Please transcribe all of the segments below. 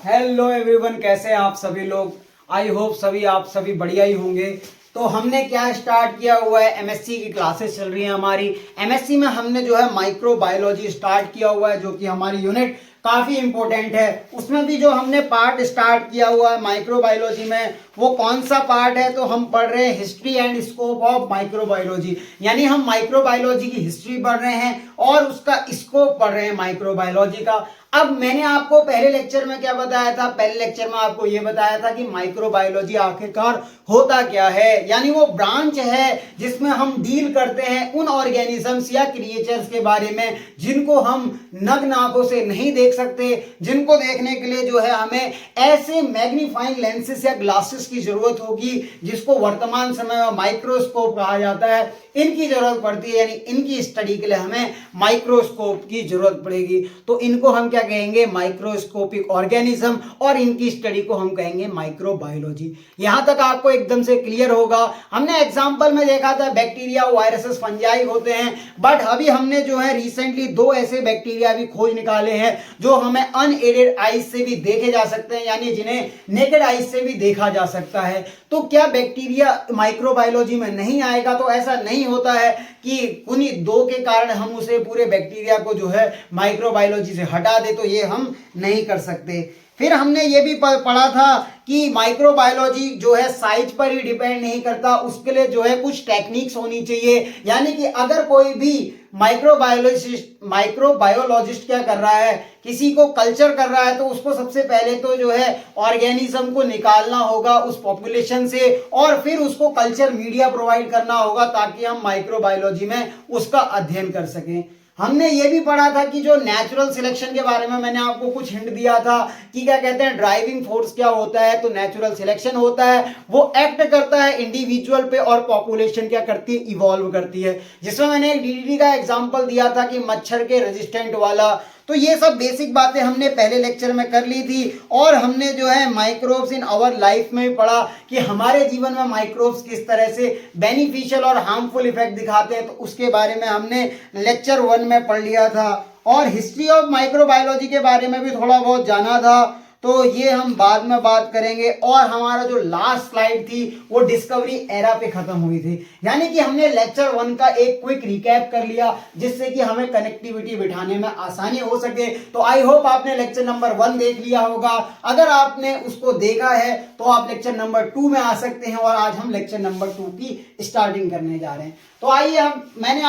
Hello everyone, कैसे हैं आप सभी लोग। आई होप आप सभी बढ़िया ही होंगे। तो हमने क्या स्टार्ट किया हुआ है, एमएससी की क्लासेस चल रही हैं हमारी। एमएससी में हमने जो है माइक्रोबायोलॉजी स्टार्ट किया हुआ है, जो कि हमारी यूनिट काफी इंपॉर्टेंट है। उसमें भी जो हमने पार्ट स्टार्ट किया हुआ है माइक्रोबायोलॉजी में, वो कौन सा पार्ट है, तो हम पढ़ रहे हैं history and scope of microbiology. यानी हम माइक्रोबायोलॉजी की हिस्ट्री पढ़ रहे हैं और उसका स्कोप पढ़ रहे हैं माइक्रोबायोलॉजी का। अब मैंने आपको पहले लेक्चर में क्या बताया था, पहले लेक्चर में आपको यह बताया था कि माइक्रोबायोलॉजी आखिरकार होता क्या है। यानी वो ब्रांच है जिसमें हम डील करते हैं उन ऑर्गेनिजम्स या क्रिएचर्स के बारे में जिनको हम नग्न आंखों से नहीं देख सकते, जिनको देखने के लिए जो है हमें ऐसे मैग्नीफाइंग लेंसेज या ग्लासेस की जरूरत होगी, जिसको वर्तमान समय में माइक्रोस्कोप कहा जाता है। इनकी जरूरत पड़ती है, यानी इनकी स्टडी के लिए हमें माइक्रोस्कोप की जरूरत पड़ेगी। तो इनको हम क्या कहेंगे, माइक्रोस्कोपिक ऑर्गेनिज्म, और इनकी स्टडी को हम कहेंगे माइक्रोबायोलॉजी। यहां तक आपको एकदम से क्लियर होगा। हमने एग्जांपल में देखा था बैक्टीरिया, वायरसेस, फंजाई होते हैं, बट अभी हमने जो है रिसेंटली दो ऐसे बैक्टीरिया भी खोज निकाले हैं जो हमें अनएडेड आईज से भी देखे जा सकते हैं, यानी जिन्हें नेकेड आईज से भी देखा जा सकता है। तो क्या बैक्टीरिया माइक्रोबायोलॉजी में नहीं आएगा? तो ऐसा नहीं होता है कि उन्हीं दो के कारण हम उसे पूरे बैक्टीरिया को जो है माइक्रोबायोलॉजी से हटा दे, तो ये हम नहीं कर सकते। फिर हमने ये भी पढ़ा था कि माइक्रोबायोलॉजी जो है साइज पर ही डिपेंड नहीं करता, उसके लिए जो है कुछ टेक्निक्स होनी चाहिए। यानी कि अगर कोई भी माइक्रोबायोलॉजिस्ट क्या कर रहा है, किसी को कल्चर कर रहा है, तो उसको सबसे पहले तो जो है ऑर्गेनिज्म को निकालना होगा उस पॉपुलेशन से, और फिर उसको कल्चर मीडिया प्रोवाइड करना होगा ताकि हम माइक्रोबायोलॉजी में उसका अध्ययन कर सकें। हमने ये भी पढ़ा था कि जो नेचुरल सिलेक्शन के बारे में मैंने आपको कुछ हिंट दिया था कि क्या कहते हैं, ड्राइविंग फोर्स क्या होता है। तो नेचुरल सिलेक्शन होता है, वो एक्ट करता है इंडिविजुअल पे और पॉपुलेशन क्या करती है, इवॉल्व करती है। जिसमें मैंने एक डीडीटी का एग्जांपल दिया था कि मच्छर के रेजिस्टेंट वाला। तो ये सब बेसिक बातें हमने पहले लेक्चर में कर ली थी। और हमने जो है माइक्रोब्स इन आवर लाइफ में भी पढ़ा कि हमारे जीवन में माइक्रोब्स किस तरह से बेनिफिशियल और हार्मफुल इफेक्ट दिखाते हैं, तो उसके बारे में हमने लेक्चर 1 में पढ़ लिया था। और हिस्ट्री ऑफ माइक्रोबायोलॉजी के बारे में भी थोड़ा बहुत जाना था, तो ये हम बाद में बात करेंगे। और हमारा जो लास्ट स्लाइड थी वो डिस्कवरी एरा पे खत्म हुई थी। यानी कि हमने लेक्चर 1 का एक क्विक रिकैप कर लिया, जिससे कि हमें कनेक्टिविटी बिठाने में आसानी हो सके। तो आई होप आपने लेक्चर नंबर 1 देख लिया होगा। अगर आपने उसको देखा है तो आप लेक्चर नंबर 2 में आ सकते हैं, और आज हम लेक्चर नंबर 2 की स्टार्टिंग करने जा रहे हैं। तो आइए मैंने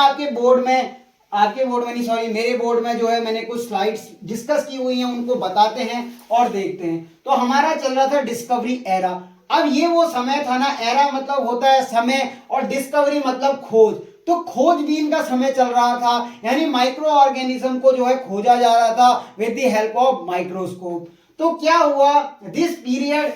मेरे बोर्ड में जो है मैंने कुछ स्लाइड्स डिस्कस की हुई हैं, उनको बताते हैं और देखते हैं। तो हमारा चल रहा था डिस्कवरी एरा। अब ये वो समय था ना, एरा मतलब होता है समय और डिस्कवरी मतलब खोज। तो खोजबीन का समय चल रहा था, यानी माइक्रो ऑर्गेनिज्म को जो है खोजा जा रहा था with the help of microscope. तो क्या हुआ, this period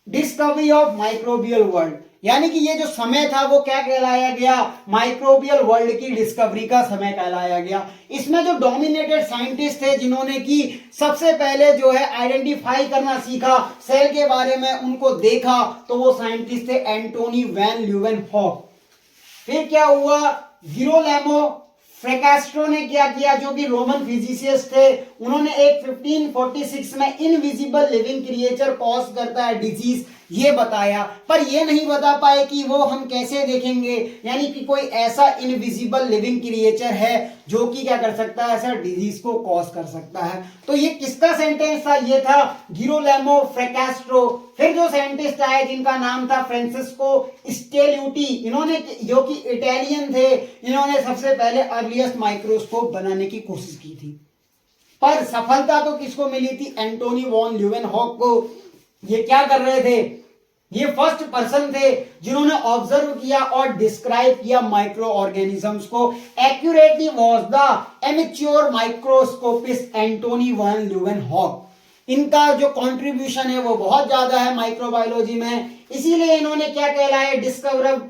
discovery of microbial world, यानी कि ये जो समय था वो क्या कहलाया गया, माइक्रोबियल वर्ल्ड की डिस्कवरी का समय कहलाया गया। इसमें जो डोमिनेटेड साइंटिस्ट थे जिन्होंने की सबसे पहले जो है आइडेंटिफाई करना सीखा सेल के बारे में, उनको देखा, तो वो साइंटिस्ट थे एंटोनी वैन ल्यूवेनहॉक। फिर क्या हुआ, गिरोलेमो फ्रेकास्ट्रो ने क्या किया, जो कि रोमन फिजिसिस्ट थे, उन्होंने एक 1546 में इनविजिबल लिविंग क्रिएचर कॉज करता है डिजीज ये बताया, पर ये नहीं बता पाए कि वो हम कैसे देखेंगे। यानी कि कोई ऐसा इनविजिबल लिविंग क्रिएचर है जो कि क्या कर सकता है, ऐसा डिजीज को कॉज कर सकता है। तो ये किसका सेंटेंस था, ये था गिरोलेमो फ्रेकास्ट्रो। फिर जो साइंटिस्ट आए जिनका नाम था फ्रांसिस्को स्टेल्यूटी, इन्होंने, जो कि इटालियन थे, इन्होंने सबसे पहले अर्लीस्ट माइक्रोस्कोप बनाने की कोशिश की थी, पर सफलता तो किसको मिली थी, एंटोनी वॉन ल्यूवेनहॉक को। ये क्या कर रहे थे, ये फर्स्ट पर्सन थे जिन्होंने ऑब्जर्व किया और डिस्क्राइब किया माइक्रो ऑर्गेनिजम्स को। Accurately was the amateur microscopist Antonie van Leeuwenhoek. इनका जो कंट्रीब्यूशन है वो बहुत ज्यादा है माइक्रोबायोलॉजी में, इसीलिए इन्होंने क्या कहलाया,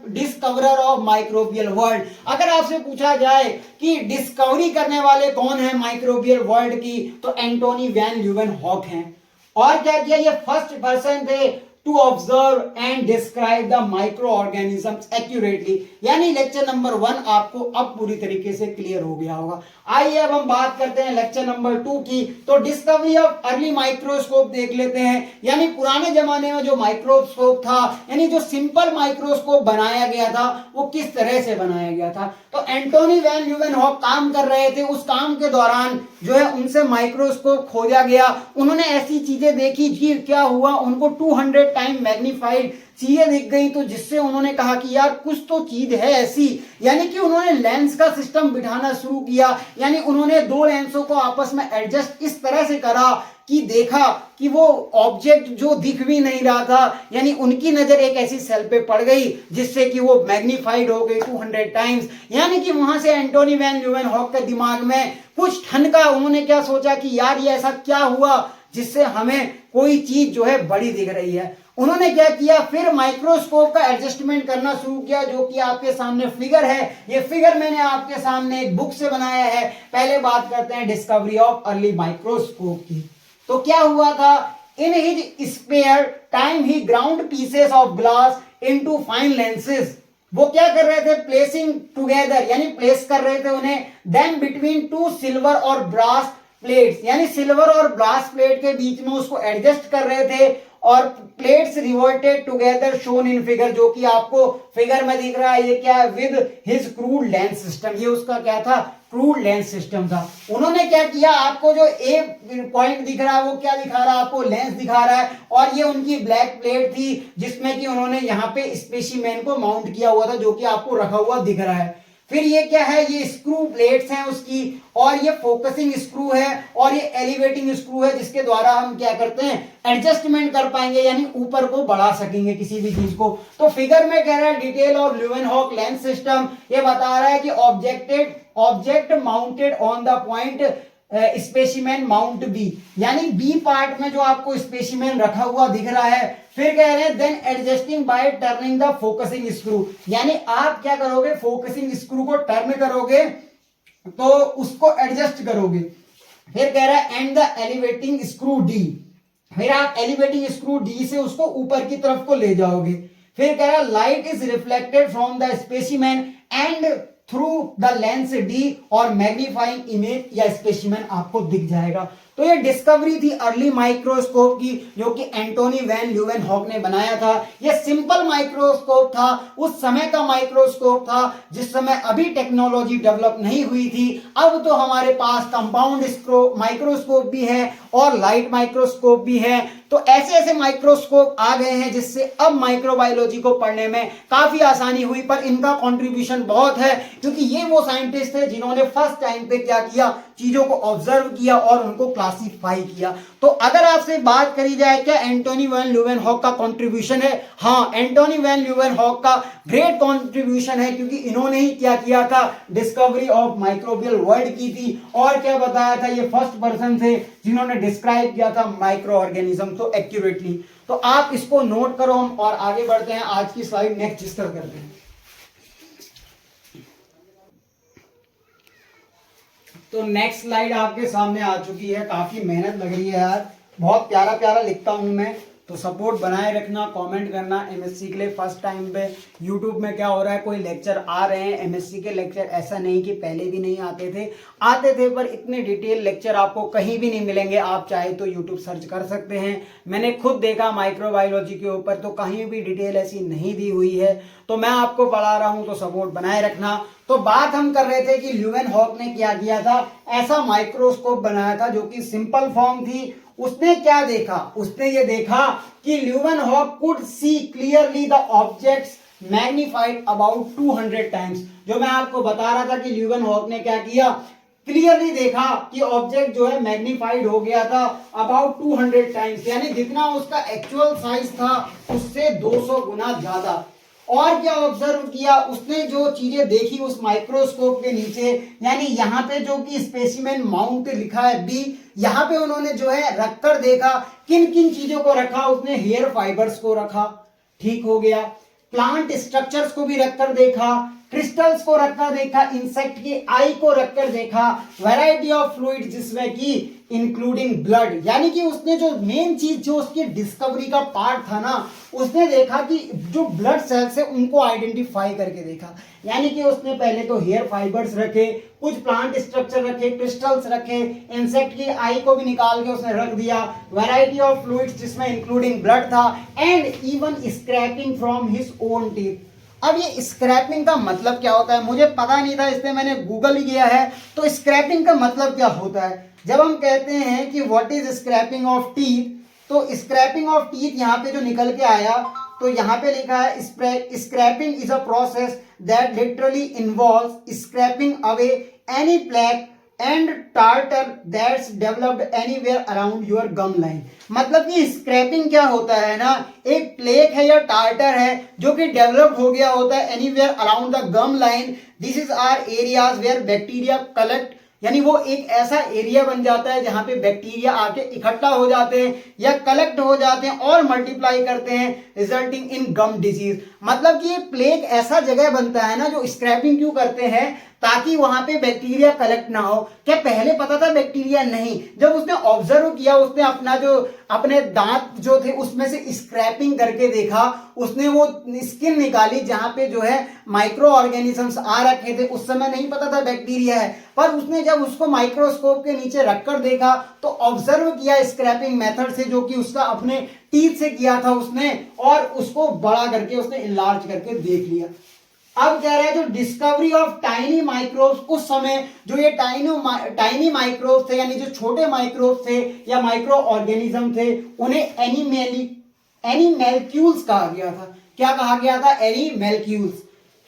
डिस्कवरर ऑफ माइक्रोबियल वर्ल्ड। अगर आपसे पूछा जाए कि डिस्कवरी करने वाले कौन है माइक्रोबियल वर्ल्ड की, तो एंटोनी वैन ल्यूवेनहॉक हैं। और क्या किया, ये फर्स्ट पर्सन थे to observe and describe the micro organisms accurately. यानी लेक्चर नंबर 1 आपको अब पूरी तरीके से क्लियर हो गया होगा। आइए अब हम बात करते हैं लेक्चर नंबर 2 की। तो डिस्कवरी ऑफ अर्ली माइक्रोस्कोप देख लेते हैं। यानी पुराने जमाने में जो माइक्रोस्कोप था, यानी जो सिंपल माइक्रोस्कोप बनाया गया था, वो किस तरह से बनाया गया था। तो एंटोनी वैन ल्यूवेनहॉक काम कर रहे थे, उस काम के दौरान जो है उनसे माइक्रोस्कोप खोजा गया। उन्होंने ऐसी चीजें देखी कि क्या हुआ, उनको 200 टाइम मैग्नीफाइड चीजें दिख गई, तो जिससे उन्होंने कहा कि यार कुछ तो चीज है ऐसी। यानी कि उन्होंने लेंस का सिस्टम बिठाना शुरू किया। यानी उन्होंने दो लेंसों को आपस में एडजस्ट इस तरह से करा कि देखा कि वो ऑब्जेक्ट जो दिख भी नहीं रहा था, यानी उनकी नजर एक ऐसी सेल पे पड़ गई जिससे कि वो मैग्नीफाइड हो गई 200 टाइम्स। यानी कि वहां से एंटोनी वैन ल्यूवेनहॉक के दिमाग में कुछ ठनका। उन्होंने क्या सोचा कि यार ये ऐसा क्या हुआ जिससे हमें कोई चीज जो है बड़ी दिख रही है। उन्होंने क्या किया, फिर माइक्रोस्कोप का एडजस्टमेंट करना शुरू किया, जो कि आपके सामने फिगर है। ये फिगर मैंने आपके सामने एक बुक से बनाया है। पहले बात करते हैं डिस्कवरी ऑफ अर्ली माइक्रोस्कोप की। तो क्या हुआ था, in his spare time he ground pieces of glass into fine lenses. वो क्या कर रहे थे, प्लेसिंग टुगेदर, यानी प्लेस कर रहे थे उन्हें। देन बिटवीन टू सिल्वर और ब्रास प्लेट्स, यानी सिल्वर और ब्रास प्लेट के बीच में उसको एडजस्ट कर रहे थे। और plates revolted together shown in figure, जो कि आपको फिगर में दिख रहा है। ये क्या है, with his crude lens system. ये उसका क्या था, क्रूड लेंस सिस्टम था। उन्होंने क्या किया, आपको जो ए पॉइंट दिख रहा है वो क्या दिखा रहा है, आपको लेंस दिखा रहा है। और ये उनकी ब्लैक प्लेट थी जिसमें कि उन्होंने यहाँ पे स्पेसिमेन को माउंट किया हुआ था, जो कि आपको रखा हुआ दिख रहा है। फिर ये क्या है, ये स्क्रू प्लेट्स हैं उसकी, और ये फोकसिंग स्क्रू है, और ये एलिवेटिंग स्क्रू है, जिसके द्वारा हम क्या करते हैं, एडजस्टमेंट कर पाएंगे, यानी ऊपर को बढ़ा सकेंगे किसी भी चीज को। तो फिगर में कह रहा है डिटेल और ल्यूवेनहॉक लेंस सिस्टम। ये बता रहा है कि object mounted on the point specimen mount B, यानी बी पार्ट में जो आपको स्पेसिमेन रखा हुआ दिख रहा है। फिर कह रहे हैं then adjusting by turning the focusing screw, यानी आप क्या करोगे, फोकसिंग स्क्रू को टर्न करोगे तो उसको एडजस्ट करोगे। फिर कह रहा है and the elevating screw D, फिर आप एलिवेटिंग स्क्रू डी से उसको ऊपर की तरफ को ले जाओगे। फिर कह रहा है light is reflected from the specimen and through the lens D, और मैग्नीफाइंग इमेज या स्पेसिमेन आपको दिख जाएगा। तो ये डिस्कवरी थी अर्ली माइक्रोस्कोप की, जो कि एंटोनी वैन ल्यूवेनहॉक ने बनाया था। ये सिंपल माइक्रोस्कोप था, उस समय का माइक्रोस्कोप था जिस समय अभी टेक्नोलॉजी डेवलप नहीं हुई थी। अब तो हमारे पास कंपाउंड माइक्रोस्कोप भी है और लाइट माइक्रोस्कोप भी है। तो ऐसे ऐसे माइक्रोस्कोप आ गए हैं जिससे अब माइक्रोबायोलॉजी को पढ़ने में काफी आसानी हुई। पर इनका कंट्रीब्यूशन बहुत है, क्योंकि ये वो साइंटिस्ट थे जिन्होंने फर्स्ट टाइम पे क्या किया, चीजों को ऑब्जर्व किया और उनको क्लासिफाई किया। तो अगर आपसे बात करी जाए क्या एंटोनी वैन ल्यूवेनहॉक का कंट्रीब्यूशन है, हाँ, एंटोनी वैन ल्यूवेनहॉक का ग्रेट कंट्रीब्यूशन है, क्योंकि इन्होंने ही क्या किया था, डिस्कवरी ऑफ माइक्रोबियल वर्ल्ड की थी। और क्या बताया था, ये फर्स्ट पर्सन थे जिन्होंने डिस्क्राइब किया था माइक्रो ऑर्गेनिज्म तो एक्यूरेटली। तो आप इसको नोट करो, हम और आगे बढ़ते हैं। आज की स्लाइड नेक्स्ट डिस्कस करते हैं। तो नेक्स्ट स्लाइड आपके सामने आ चुकी है। काफी मेहनत लग रही है यार, बहुत प्यारा प्यारा लिखता हूं मैं, तो सपोर्ट बनाए रखना, कमेंट करना। एमएससी के लिए फर्स्ट टाइम पे यूट्यूब में क्या हो रहा है, कोई लेक्चर आ रहे हैं एमएससी के लेक्चर, ऐसा नहीं कि पहले भी नहीं आते थे, आते थे, पर इतने डिटेल लेक्चर आपको कहीं भी नहीं मिलेंगे। आप चाहे तो यूट्यूब सर्च कर सकते हैं। मैंने खुद देखा माइक्रोबायोलॉजी के ऊपर, तो कहीं भी डिटेल ऐसी नहीं दी हुई है। तो मैं आपको पढ़ा रहा हूं, तो सपोर्ट बनाए रखना। तो बात हम कर रहे थे कि ल्यूवेनहॉक ने क्या किया था, ऐसा माइक्रोस्कोप बनाया था जो कि सिंपल फॉर्म थी। उसने क्या देखा, उसने ये देखा कि Leeuwenhoek could see clearly the objects magnified about 200 times. जो मैं आपको बता रहा था कि ल्यूवेनहॉक ने क्या किया, क्लियरली देखा कि ऑब्जेक्ट जो है मैग्नीफाइड हो गया था अबाउट 200 टाइम्स, यानी जितना उसका एक्चुअल साइज था उससे 200 गुना ज्यादा। और क्या ऑब्जर्व किया उसने, जो चीजें देखी उस माइक्रोस्कोप के नीचे, यानी यहाँ पे जो कि स्पेसिमेन माउंट लिखा है बी, यहाँ पे उन्होंने जो है रखकर देखा। किन किन चीजों को रखा, उसने हेयर फाइबर्स को रखा, ठीक हो गया। प्लांट स्ट्रक्चर्स को भी रखकर देखा, क्रिस्टल्स को रखकर देखा, इंसेक्ट की आई को रखकर देखा, वैरायटी ऑफ फ्लूइड जिसमें कि इंक्लूडिंग ब्लड, यानी कि उसने जो मेन चीज जो उसकी डिस्कवरी का पार्ट था ना, उसने देखा कि जो ब्लड सेल्स है उनको आइडेंटिफाई करके देखा। यानी कि उसने पहले तो हेयर फाइबर्स रखे, कुछ प्लांट स्ट्रक्चर रखे, क्रिस्टल्स रखे, इंसेक्ट की आई को भी निकाल के उसने रख दिया, वैरायटी ऑफ फ्लूइड्स जिसमें इंक्लूडिंग ब्लड था, and even scraping from his own teeth. अब ये स्क्रैपिंग का मतलब क्या होता है मुझे पता नहीं था, इसलिए मैंने गूगल ही किया है। तो स्क्रैपिंग का मतलब क्या होता है, जब हम कहते हैं कि what is scraping of teeth, तो स्क्रैपिंग ऑफ टीथ यहाँ पे जो निकल के आया, तो यहाँ पे लिखा है scraping is a process that literally involves scraping away any plaque and tartar that's developed anywhere around your gum line. मतलब कि स्क्रैपिंग क्या होता है ना, एक प्लेक है या टार्टर है जो कि डेवलप हो गया होता है anywhere around the gum line. This is are areas where bacteria collect, यानी वो एक ऐसा एरिया बन जाता है जहां पे बैक्टीरिया आके इकट्ठा हो जाते हैं या कलेक्ट हो जाते हैं और मल्टीप्लाई करते हैं, रिजल्टिंग इन गम डिजीज। मतलब कि ये प्लेग ऐसा जगह बनता है ना, जो स्क्रैपिंग क्यों करते हैं, ताकि वहां पे बैक्टीरिया कलेक्ट ना हो। क्या पहले पता था बैक्टीरिया? नहीं। जब उसने ऑब्जर्व किया, उसने अपने दांत जो थे उसमें से स्क्रैपिंग करके देखा, उसने वो स्किन निकाली जहां पे जो है माइक्रो ऑर्गेनिजम्स आ रखे थे। उस समय नहीं पता था बैक्टीरिया है, पर उसने जब उसको माइक्रोस्कोप के नीचे रखकर देखा तो ऑब्जर्व किया स्क्रैपिंग मेथड से, जो कि उसका अपने टीथ से किया था उसने, और उसको बड़ा करके उसने इनलार्ज करके देख लिया। अब कह रहे हैं जो डिस्कवरी ऑफ टाइनी माइक्रोब्स, उस समय जो ये टाइनी माइक्रोब्स थे, यानी जो छोटे माइक्रोब्स थे या माइक्रो ऑर्गेनिज्म थे, उन्हें एनिमैल्क्यूल्स कहा गया था। क्या कहा गया था? एनिमैल्क्यूल्स।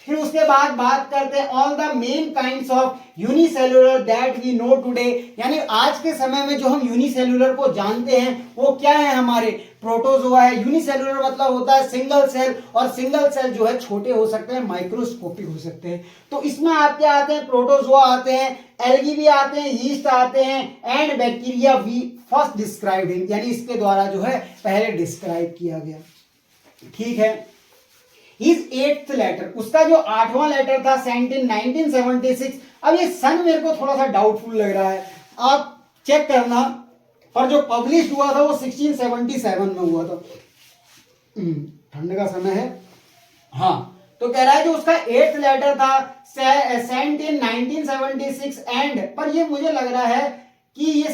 फिर उसके बाद बात करते हैं all the main kinds of unicellular that we know today, यानी आज के समय में जो हम यूनिसेलुलर को जानते हैं वो क्या है? हमारे प्रोटोजोआ है। यूनिसेलुलर मतलब होता है सिंगल सेल, और सिंगल सेल जो है छोटे हो सकते हैं, माइक्रोस्कोपिक हो सकते हैं। तो इसमें आप क्या आते हैं? प्रोटोजोआ आते हैं, एल्गी भी आते हैं, यीस्ट आते हैं, and bacteria we first described in, यानी इसके द्वारा जो है पहले डिस्क्राइब किया गया। ठीक है। His 8th लेटर, उसका जो 8वां लेटर था सेंट इन 1976। अब ये सन मेरे को थोड़ा सा डाउटफुल लग रहा है, आप चेक करना, पर जो पब्लिश हुआ था वो 1677 में हुआ था। ठंड का समय है। हाँ, तो कह रहा है जो उसका 8th लेटर था सेंट इन 1976 एंड, पर ये मुझे लग रहा है कि ये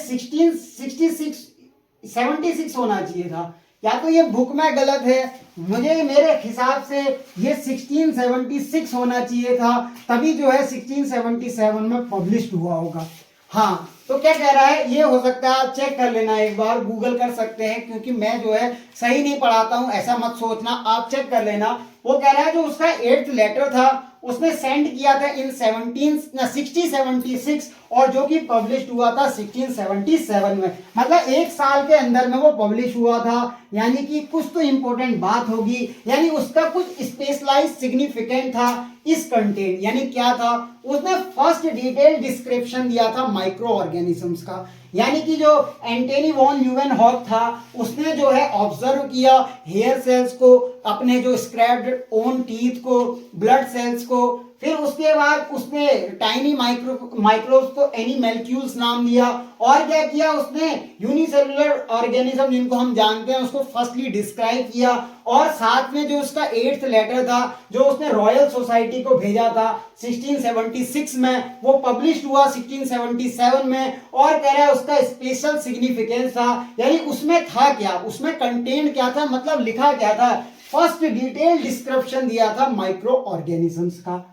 76 होना चाहिए था, या तो ये बुक में गलत है, मेरे हिसाब से ये 1676 होना चाहिए था, तभी जो है 1677 में पब्लिश हुआ होगा। हाँ, तो क्या कह रहा है, ये हो सकता है, आप चेक कर लेना एक बार, गूगल कर सकते हैं, क्योंकि मैं जो है सही नहीं पढ़ाता हूं, ऐसा मत सोचना, आप चेक कर लेना। वो कह रहा है जो उसका 8th लेटर था उसने सेंड किया था इन 1676, और जो कि पब्लिश हुआ था 1677 में, मतलब एक साल के अंदर में वो पब्लिश हुआ था। यानी कि कुछ तो इंपॉर्टेंट बात होगी, यानी उसका कुछ स्पेशलाइज सिग्निफिकेंट था इस कंटेंट। यानी क्या था? उसने फर्स्ट डिटेल डिस्क्रिप्शन दिया था माइक्रो ऑर्गेनिजम्स का, यानी कि जो एंटनी वॉन ल्यूवेनहॉक था उसने जो है ऑब्जर्व किया हेयर सेल्स को, अपने जो स्क्रैप्ड ओन टीथ को, ब्लड सेल्स को, फिर उसके बाद उसने टाइनी माइक्रोब्स को एनिमैल्क्यूल्स नाम दिया, और क्या किया उसने यूनिसेलुलर ऑर्गेनिज्म जिनको हम जानते हैं उसको फर्स्टली डिस्क्राइब किया, और साथ में जो उसका 8th लेटर था जो उसने रॉयल सोसाइटी को भेजा था 1676 में, वो पब्लिश हुआ 1677 में, और कह रहा है उसका स्पेशल सिग्निफिकेंस था, यानी उसमें था क्या, उसमें कंटेंट क्या था, मतलब लिखा क्या था, फर्स्ट डिटेल डिस्क्रिप्शन दिया था माइक्रो ऑर्गेनिजम्स का।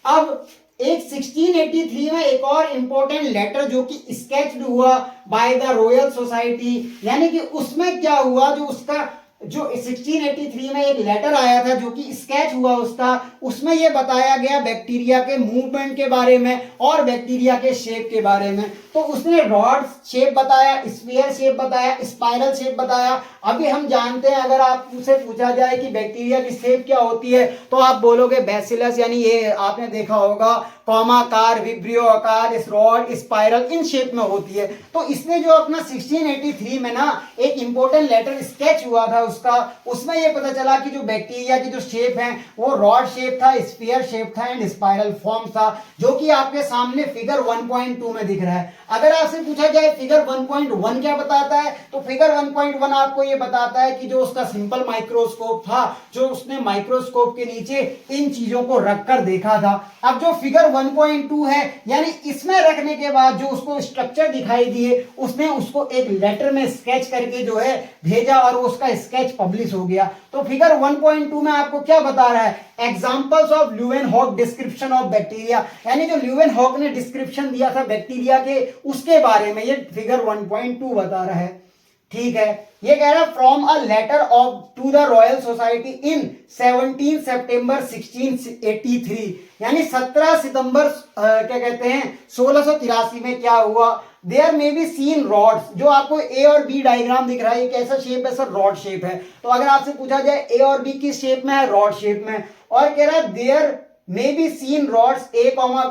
अब एक 1683 में एक और इंपॉर्टेंट लेटर जो कि स्केच्ड हुआ बाय द रॉयल सोसाइटी, यानी कि उसमें क्या हुआ, जो उसका जो 1683 में एक लेटर आया था जो कि स्केच हुआ उसका, उसमें यह बताया गया बैक्टीरिया के मूवमेंट के बारे में और बैक्टीरिया के शेप के बारे में। तो उसने रॉड शेप बताया, स्फीयर शेप बताया, स्पाइरल शेप बताया। अभी हम जानते हैं, अगर आपसे पूछा जाए कि बैक्टीरिया की शेप क्या होती है तो आप बोलोगे बैसिलस, यानी ये आपने देखा होगा कॉमाकार, विब्रियो आकार, रॉड, स्पाइरल, इन शेप में होती है। तो इसने जो अपना 1683 में ना एक इंपॉर्टेंट लेटर स्केच हुआ था उसका, उसमें ये पता चला कि जो बैक्टीरिया की जो शेप है वो रॉड शेप था, स्फीयर शेप था एंड स्पाइरल फॉर्म था, जो कि आपके सामने फिगर 1.2 में दिख रहा है। अगर आपसे पूछा जाए फिगर 1.1 क्या बताता है, तो फिगर 1.1 आपको ये बताता है कि जो उसका सिंपल माइक्रोस्कोप था, जो उसने माइक्रोस्कोप के नीचे इन चीजों को रखकर देखा था। अब जो फिगर 1.2 है, यानी इसमें रखने के बाद जो उसको स्ट्रक्चर दिखाई दिए, उसने उसको एक लेटर में स्केच करके जो है भेजा और उसका स्केच पब्लिश हो गया। तो फिगर 1.2 में आपको क्या बता रहा है, examples of Leeuwenhoek description of bacteria, यानी जो ल्यूवेनहॉक ने डिस्क्रिप्शन दिया था बैक्टीरिया के, उसके बारे में ये फिगर 1.2 बता रहा है। ठीक है, ये कह रहा है from a letter of to the Royal Society in 17 September 1683, यानी 17 सितंबर क्या कहते हैं 1683 में क्या हुआ, there may be seen rods, जो आपको ए और बी डायग्राम दिख रहा है, ये कैसा शेप है सर, रॉड शेप है। तो अगर आपसे पूछा जाए ए और बी किस शेप में है, रॉड शेप में, और कह रहा है there may be seen rods A,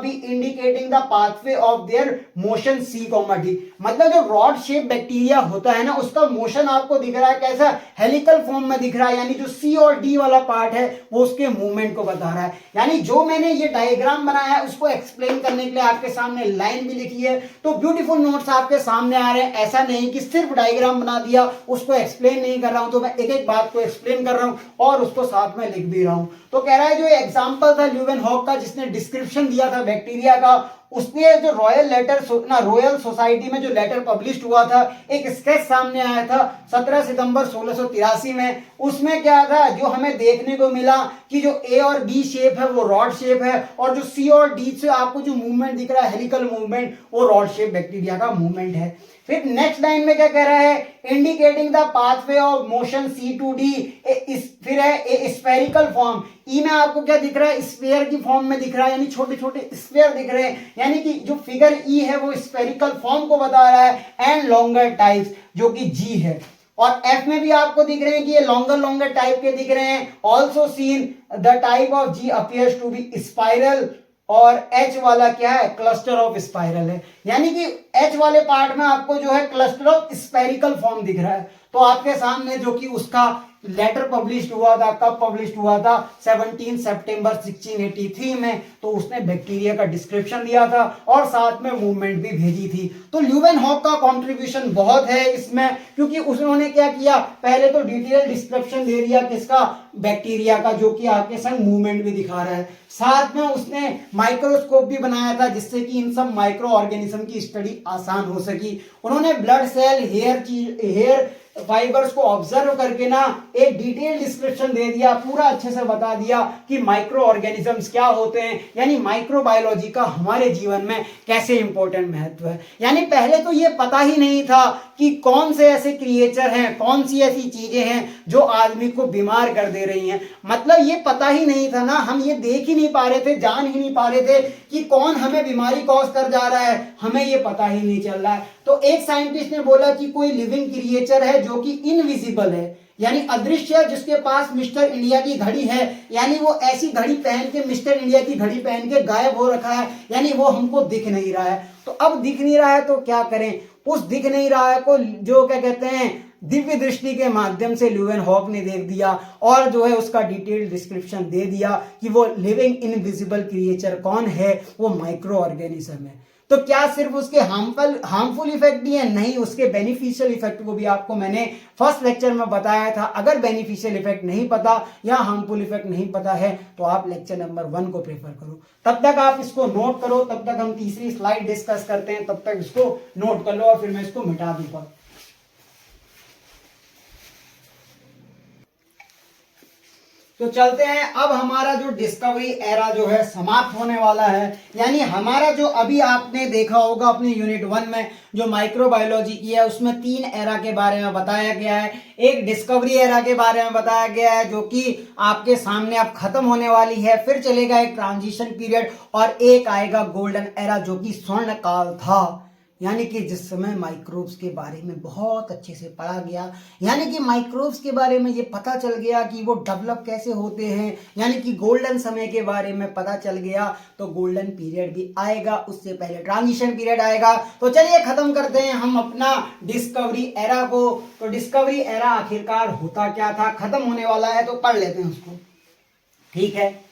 B indicating the pathway of their motion C, D, मतलब जो रॉड शेप बैक्टीरिया होता है ना, उसका मोशन आपको दिख रहा है कैसा, हेलिकल फॉर्म में दिख रहा है, यानी जो C और D वाला पार्ट है वो उसके मूवमेंट को बता रहा है। यानी जो मैंने ये डायग्राम बनाया है उसको एक्सप्लेन करने के लिए आपके सामने लाइन भी लिखी है, तो ब्यूटीफुल नोट्स आपके सामने आ रहे हैं। ऐसा नहीं कि सिर्फ डायग्राम बना दिया उसको एक्सप्लेन नहीं कर रहा हूं, तो मैं एक एक बात को एक्सप्लेन कर रहा हूं और उसको साथ में लिख भी रहा हूं। तो कह रहा है जो एग्जांपल था ल्यूवेनहॉक का, जिसने डिस्क्रिप्शन दिया था बैक्टीरिया का, उसने जो रॉयल सोसाइटी में जो लेटर पब्लिश हुआ था, एक स्केच सामने आया था 17 सितंबर 1683 में। उसमें क्या था, जो हमें देखने को मिला कि जो ए और बी शेप है वो रॉड शेप है, और जो सी और डी से आपको जो मूवमेंट दिख रहा है हेलिकल मूवमेंट, वो रॉड शेप बैक्टीरिया का मूवमेंट है। फिर नेक्स्ट लाइन में क्या कह रहा है, indicating the pathway of motion C to D, फिर है ए स्फेरिकल फॉर्म, ई में आपको क्या दिख रहा है, स्फीयर की फॉर्म में दिख रहा है, यानी छोटे छोटे स्फीयर दिख रहे हैं, यानी कि जो फिगर ई है वो स्फेरिकल फॉर्म को बता रहा है, एंड लॉन्गर टाइप्स जो कि जी है, और एफ में भी आपको दिख रहे हैं कि ये लॉन्गर टाइप के दिख रहे हैं। Also seen the type of G appears to be spiral, और एच वाला क्या है, क्लस्टर ऑफ स्पाइरल है, यानी कि एच वाले पार्ट में आपको जो है क्लस्टर ऑफ स्पेरिकल फॉर्म दिख रहा है। तो आपके सामने जो कि उसका लेटर पब्लिश हुआ था, कब पब्लिश हुआ था, 17 सितंबर 1683 में। तो उसने बैक्टीरिया का डिस्क्रिप्शन दिया था और साथ में मूवमेंट भी भेजी थी। तो ल्यूवेनहॉक का कंट्रीब्यूशन बहुत है इसमें, क्योंकि उन्होंने क्या किया, पहले तो डिटेल डिस्क्रिप्शन दे दिया किसका, बैक्टीरिया का, जो कि आपके संग मूवमेंट भी दिखा रहा है। साथ में उसने माइक्रोस्कोप भी बनाया था, जिससे कि इन सब माइक्रो ऑर्गेनिज्म की स्टडी आसान हो सकी। उन्होंने ब्लड सेल, हेयर फाइबर्स को ऑब्जर्व करके ना एक डिटेल डिस्क्रिप्शन दे दिया, पूरा अच्छे से बता दिया कि माइक्रो ऑर्गेनिजम्स क्या होते हैं, यानी माइक्रोबायोलॉजी का हमारे जीवन में कैसे इंपॉर्टेंट महत्व है। यानी पहले तो ये पता ही नहीं था कि कौन से ऐसे क्रिएचर हैं, कौन सी ऐसी चीजें हैं जो आदमी को बीमार कर दे रही हैं, मतलब ये पता ही नहीं था ना, हम ये देख ही नहीं पा रहे थे, जान ही नहीं पा रहे थे कि कौन हमें बीमारी कॉज कर जा रहा है, हमें ये पता ही नहीं चल रहा है। तो एक साइंटिस्ट ने बोला कि कोई लिविंग क्रिएचर है जो कि इनविजिबल है, यानी अदृश्य, जिसके पास मिस्टर इंडिया की घड़ी है, यानी वो ऐसी घड़ी पहन के, मिस्टर इंडिया की घड़ी पहन के गायब हो रखा है, यानी वो हमको दिख नहीं रहा है। तो अब दिख नहीं रहा है तो क्या करें, उस दिख नहीं रहा है को जो क्या कहते हैं दिव्य दृष्टि के माध्यम से ल्यूवेनहॉक ने देख दिया और जो है उसका डिटेल डिस्क्रिप्शन दे दिया कि वो लिविंग इनविजिबल क्रिएचर कौन है, वो माइक्रो ऑर्गेनिज्म है। तो क्या सिर्फ उसके हार्मफुल इफेक्ट ही है, नहीं, उसके बेनिफिशियल इफेक्ट को भी आपको मैंने फर्स्ट लेक्चर में बताया था। अगर बेनिफिशियल इफेक्ट नहीं पता या हार्मफुल इफेक्ट नहीं पता है तो आप लेक्चर नंबर 1 को प्रेफर करो। तब तक आप इसको नोट करो, तब तक हम तीसरी स्लाइड डिस्कस करते हैं, तब तक इसको नोट कर लो और फिर मैं इसको मिटा दूंगा। तो चलते हैं, अब हमारा जो डिस्कवरी एरा जो है समाप्त होने वाला है। यानी हमारा जो अभी आपने देखा होगा अपनी यूनिट 1 में जो माइक्रोबायोलॉजी की है, उसमें 3 एरा के बारे में बताया गया है। एक डिस्कवरी एरा के बारे में बताया गया है जो कि आपके सामने अब खत्म होने वाली है, फिर चलेगा एक ट्रांजिशन पीरियड और एक आएगा गोल्डन एरा जो कि स्वर्ण काल था। यानी कि जिस समय माइक्रोब्स के बारे में बहुत अच्छे से पढ़ा गया, यानी कि माइक्रोब्स के बारे में ये पता चल गया कि वो डेवलप कैसे होते हैं, यानी कि गोल्डन समय के बारे में पता चल गया, तो गोल्डन पीरियड भी आएगा, उससे पहले ट्रांजिशन पीरियड आएगा। तो चलिए खत्म करते हैं हम अपना डिस्कवरी एरा को। तो डिस्कवरी एरा आखिरकार होता क्या था, खत्म होने वाला है, तो पढ़ लेते हैं उसको। ठीक है।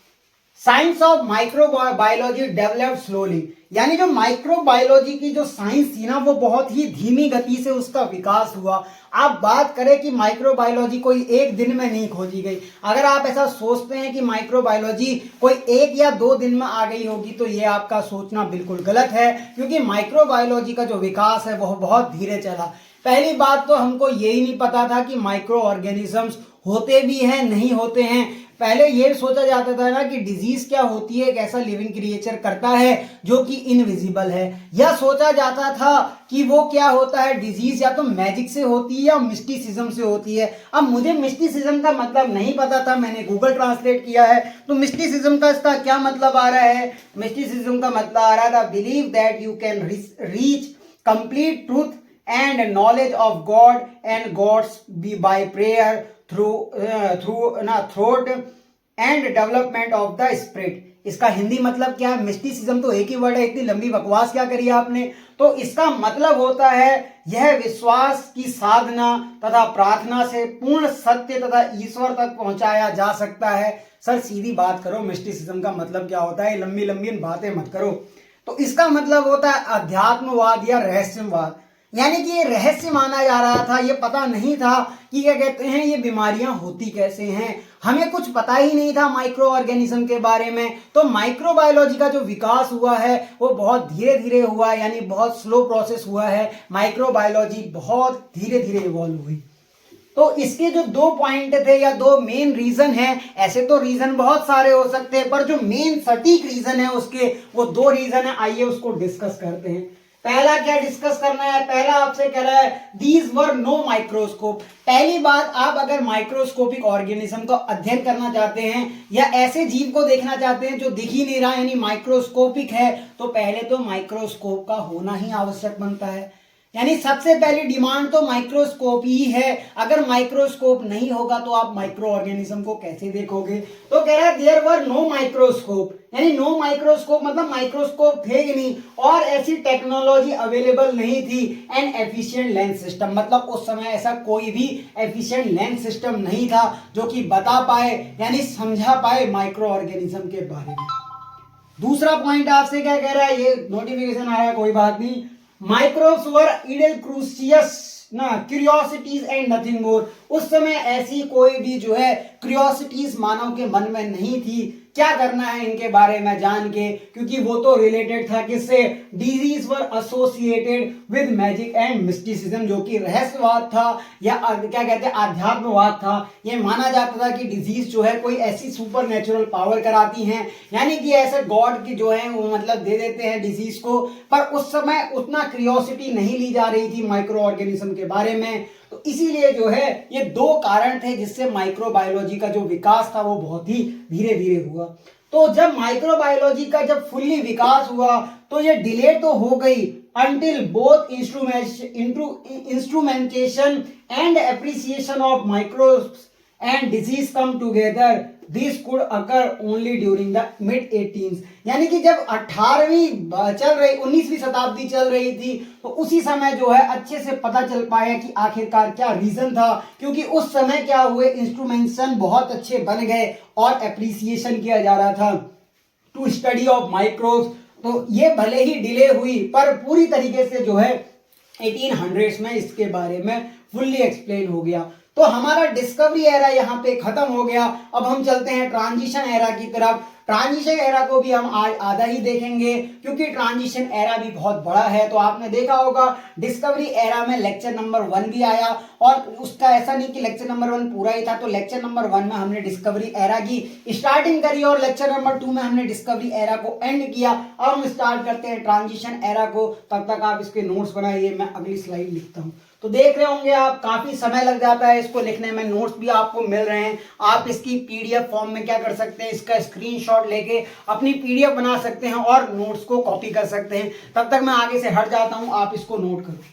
Science of microbiology developed slowly, यानी जो माइक्रोबायोलॉजी की जो साइंस थी ना, वो बहुत ही धीमी गति से उसका विकास हुआ। आप बात करें कि माइक्रोबायोलॉजी कोई एक दिन में नहीं खोजी गई। अगर आप ऐसा सोचते हैं कि माइक्रोबायोलॉजी कोई 1 या 2 दिन में आ गई होगी, तो ये आपका सोचना बिल्कुल गलत है, क्योंकि माइक्रोबायोलॉजी का जो विकास है वह बहुत धीरे चला। पहली बात तो हमको यही नहीं पता था कि माइक्रो ऑर्गेनिजम्स होते भी हैं, नहीं होते हैं। पहले ये सोचा जाता था ना कि डिजीज क्या होती है, एक ऐसा लिविंग क्रिएचर करता है जो कि इनविजिबल है, या सोचा जाता था कि वो क्या होता है, डिजीज या तो मैजिक से होती है या मिस्टिसिज्म से होती है। अब मुझे मिस्टिसिज्म का मतलब नहीं पता था, मैंने गूगल ट्रांसलेट किया है, तो मिस्टिसिज्म का इसका क्या मतलब आ रहा है। मिस्टिसिज्म का मतलब आ रहा था believe that you can reach complete truth and knowledge of God and God's be by prayer through and development of the spirit। इसका हिंदी मतलब क्या है, मिस्टिसिज्म तो एक ही वर्ड है, इतनी लंबी बकवास क्या करी आपने। तो इसका मतलब होता है यह विश्वास की साधना तथा प्रार्थना से पूर्ण सत्य तथा ईश्वर तक पहुंचाया जा सकता है। सर सीधी बात करो, मिस्टिसिज्म का मतलब क्या होता है, लंबी लंबी बातें मत करो। तो इसका मतलब होता है अध्यात्मवाद या रहस्यवाद, यानी कि ये रहस्य माना जा रहा था, ये पता नहीं था कि क्या कहते हैं ये बीमारियां होती कैसे हैं, हमें कुछ पता ही नहीं था माइक्रो ऑर्गेनिज्म के बारे में। तो माइक्रोबायोलॉजी का जो विकास हुआ है वो बहुत धीरे धीरे हुआ है, यानी बहुत स्लो प्रोसेस हुआ है। माइक्रोबायोलॉजी बहुत धीरे धीरे इवॉल्व हुई। तो इसके जो 2 पॉइंट थे या 2 मेन रीजन हैं, ऐसे तो रीजन बहुत सारे हो सकते हैं, पर जो मेन सटीक रीजन है उसके वो 2 रीजन है। आइए उसको डिस्कस करते हैं। पहला क्या डिस्कस करना है, पहला आपसे कह रहा है दीज वर नो माइक्रोस्कोप। पहली बात, आप अगर माइक्रोस्कोपिक ऑर्गेनिज्म का अध्ययन करना चाहते हैं या ऐसे जीव को देखना चाहते हैं जो दिख ही नहीं रहा यानी माइक्रोस्कोपिक है, तो पहले तो माइक्रोस्कोप का होना ही आवश्यक बनता है। यानी सबसे पहली डिमांड तो माइक्रोस्कोप ही है। अगर माइक्रोस्कोप नहीं होगा तो आप माइक्रो ऑर्गेनिज्म को कैसे देखोगे। तो कह रहा है देयर वर नो माइक्रोस्कोप, यानी नो माइक्रोस्कोप मतलब माइक्रोस्कोप थे ही नहीं और ऐसी टेक्नोलॉजी अवेलेबल नहीं थी। एंड एफिशिएंट लेंस सिस्टम, मतलब उस समय ऐसा कोई भी एफिशिएंट लेंस सिस्टम नहीं था जो कि बता पाए यानी समझा पाए माइक्रो ऑर्गेनिज्म के बारे में। दूसरा पॉइंट आपसे क्या कह रहा है, ये नोटिफिकेशन आया कोई बात नहीं। माइक्रोब्स वर इडल क्रूसियस ना क्यूरियोसिटीज एंड नथिंग मोर। उस समय ऐसी कोई भी जो है क्यूरियोसिटीज मानव के मन में नहीं थी, क्या करना है इनके बारे में जान के, क्योंकि वो तो रिलेटेड था किससे, disease were associated with magic and mysticism, जो कि रहस्यवाद था या क्या कहते हैं आध्यात्मवाद था। ये माना जाता था कि डिजीज जो है कोई ऐसी सुपर नेचुरल पावर कराती हैं, यानी कि ऐसे गॉड की जो है वो मतलब दे देते हैं डिजीज को। पर उस समय उतना क्यूरियोसिटी नहीं ली जा रही थी माइक्रो ऑर्गेनिज्म के बारे में, तो इसीलिए जो है ये 2 कारण थे जिससे माइक्रोबायोलॉजी का जो विकास था वो बहुत ही धीरे धीरे हुआ। तो जब माइक्रोबायोलॉजी का जब फुल्ली विकास हुआ तो ये डिले तो हो गई until both instrumentation and appreciation of microbes and disease come together. This could occur only during the mid 18th, यानी कि जब 19वीं शताब्दी चल रही थी तो उसी समय जो है अच्छे से पता चल पाया कि आखिरकार क्या रीजन था, क्योंकि उस समय क्या हुए इंस्ट्रूमेंटेशन बहुत अच्छे बन गए और एप्रिसिएशन किया जा रहा था टू स्टडी ऑफ माइक्रोब्स। तो ये भले ही डिले हुई पर पूरी तरीके से जो है 1800s में इसके बारे में फुल्ली एक्सप्लेन हो गया। तो हमारा डिस्कवरी एरा यहाँ पे खत्म हो गया। अब हम चलते हैं ट्रांजिशन एरा की तरफ। ट्रांजिशन एरा को भी हम आज आधा ही देखेंगे क्योंकि ट्रांजिशन एरा भी बहुत बड़ा है। तो आपने देखा होगा डिस्कवरी एरा में लेक्चर नंबर 1 भी आया और उसका ऐसा नहीं कि लेक्चर नंबर 1 पूरा ही था, तो लेक्चर नंबर 1 में हमने डिस्कवरी एरा की स्टार्टिंग करी और लेक्चर नंबर 2 में हमने डिस्कवरी एरा को एंड किया। अब हम स्टार्ट करते हैं ट्रांजिशन एरा को। तब तक आप इसके नोट्स बनाइए, मैं अगली स्लाइड लिखता हूँ। तो देख रहे होंगे आप काफी समय लग जाता है इसको लिखने में, नोट्स भी आपको मिल रहे हैं। आप इसकी पीडीएफ फॉर्म में क्या कर सकते हैं, इसका स्क्रीनशॉट स्क्रीनशॉट लेके अपनी पीडीएफ बना सकते हैं और नोट्स को कॉपी कर सकते हैं। तब तक मैं आगे से हट जाता हूं, आप इसको नोट करो।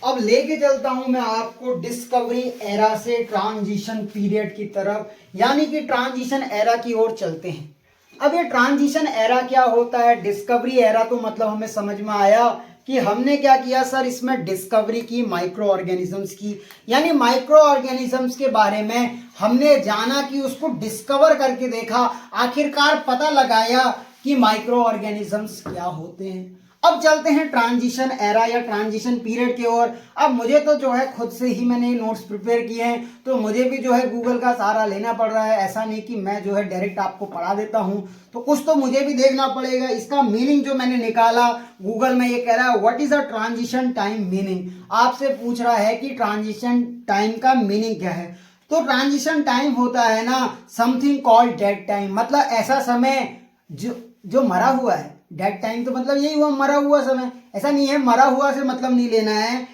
अब लेके चलता हूं मैं आपको डिस्कवरी एरा से ट्रांजिशन पीरियड की तरफ, यानी कि ट्रांजिशन एरा की ओर चलते हैं। अब ये ट्रांजिशन एरा क्या होता है? डिस्कवरी एरा तो मतलब हमें समझ में आया कि हमने क्या किया सर, इसमें डिस्कवरी की माइक्रो ऑर्गेनिजम्स की, यानी माइक्रो ऑर्गेनिजम्स के बारे में हमने जाना कि उसको डिस्कवर करके देखा, आखिरकार पता लगाया कि माइक्रो ऑर्गेनिजम्स क्या होते हैं। अब चलते हैं ट्रांजिशन एरा या ट्रांजिशन पीरियड की ओर। अब मुझे तो जो है खुद से ही मैंने नोट्स प्रिपेयर किए हैं, तो मुझे भी जो है गूगल का सहारा लेना पड़ रहा है। ऐसा नहीं कि मैं जो है डायरेक्ट आपको पढ़ा देता हूं, तो कुछ तो मुझे भी देखना पड़ेगा। इसका मीनिंग जो मैंने निकाला गूगल में, ये कह रहा है what is a transition time meaning. आपसे पूछ रहा है कि ट्रांजिशन टाइम का मीनिंग क्या है। तो ट्रांजिशन टाइम होता है ना समथिंग कॉल्ड डेड टाइम, मतलब ऐसा समय जो मरा हुआ है। डेड टाइम तो मतलब यही हुआ, मरा हुआ समय। ऐसा नहीं है, मरा हुआ से मतलब नहीं लेना है।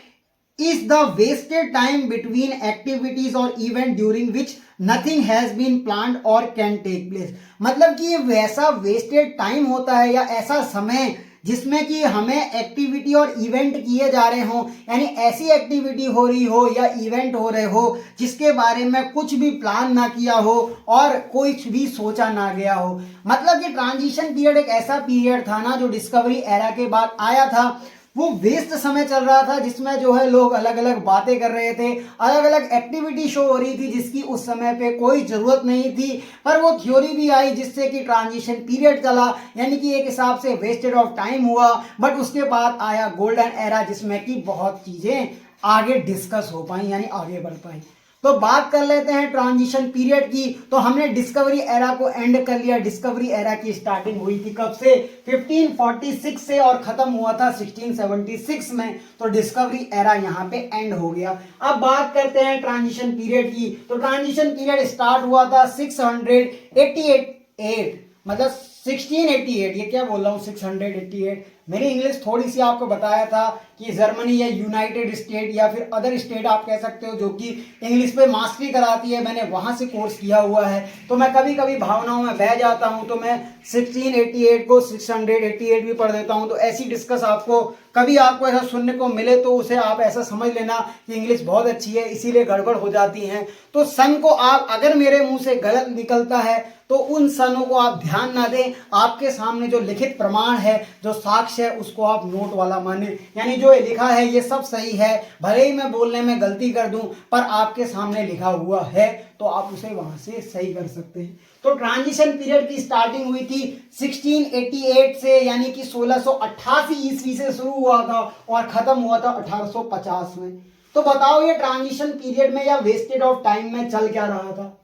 Is the wasted time between activities और event during which nothing has been planned और कैन टेक प्लेस, मतलब कि ये वैसा वेस्टेड टाइम होता है या ऐसा समय जिसमें कि हमें एक्टिविटी और इवेंट किए जा रहे हों, यानी ऐसी एक्टिविटी हो रही हो या इवेंट हो रहे हो जिसके बारे में कुछ भी प्लान ना किया हो और कुछ भी सोचा ना गया हो। मतलब कि ट्रांजिशन पीरियड एक ऐसा पीरियड था ना जो डिस्कवरी एरा के बाद आया था। वो वेस्ट समय चल रहा था जिसमें जो है लोग अलग अलग बातें कर रहे थे, अलग अलग एक्टिविटी शो हो रही थी जिसकी उस समय पे कोई जरूरत नहीं थी, पर वो थ्योरी भी आई जिससे कि ट्रांजिशन पीरियड चला, यानी कि एक हिसाब से वेस्टेड ऑफ टाइम हुआ। बट उसके बाद आया गोल्डन एरा जिसमें कि बहुत चीजें आगे डिस्कस हो पाई, यानी आगे बढ़ पाई। तो बात कर लेते हैं ट्रांजिशन पीरियड की। तो हमने डिस्कवरी एरा को एंड कर लिया। डिस्कवरी एरा की स्टार्टिंग हुई थी कब से? 1546 से और खत्म हुआ था 1676 में। तो डिस्कवरी एरा यहाँ पे एंड हो गया। अब बात करते हैं ट्रांजिशन पीरियड की। तो ट्रांजिशन पीरियड स्टार्ट हुआ था 688, मतलब 1688, ये क्या बोल रहा हूँ 688। मेरी इंग्लिश थोड़ी सी आपको बताया था कि जर्मनी या यूनाइटेड स्टेट या फिर अदर स्टेट आप कह सकते हो जो कि इंग्लिश पे मास्टरी कराती है, मैंने वहां से कोर्स किया हुआ है। तो मैं कभी कभी भावनाओं में बह जाता हूं, तो मैं 1688 को 688 भी पढ़ देता हूं। तो ऐसी डिस्कस आपको कभी आपको ऐसा सुनने को मिले तो उसे आप ऐसा समझ लेना कि इंग्लिश बहुत अच्छी है, इसीलिए गड़बड़ हो जाती है। तो सन को आप अगर मेरे मुंह से गलत निकलता है तो उन सनों को आप ध्यान ना दें। आपके सामने जो लिखित प्रमाण है, जो साक्ष्य है, उसको आप नोट वाला माने, यानी जो लिखा है ये सब सही है। भले ही मैं बोलने में गलती कर दूं, पर आपके सामने लिखा हुआ है तो आप उसे वहां से सही कर सकते हैं। तो ट्रांजिशन पीरियड की स्टार्टिंग हुई थी 1688 से, यानी कि 1688 ईस्वी से शुरू हुआ था और खत्म हुआ था 1850 में। तो बताओ ये ट्रांजिशन पीरियड में या वेस्टेज ऑफ टाइम में चल क्या रहा था?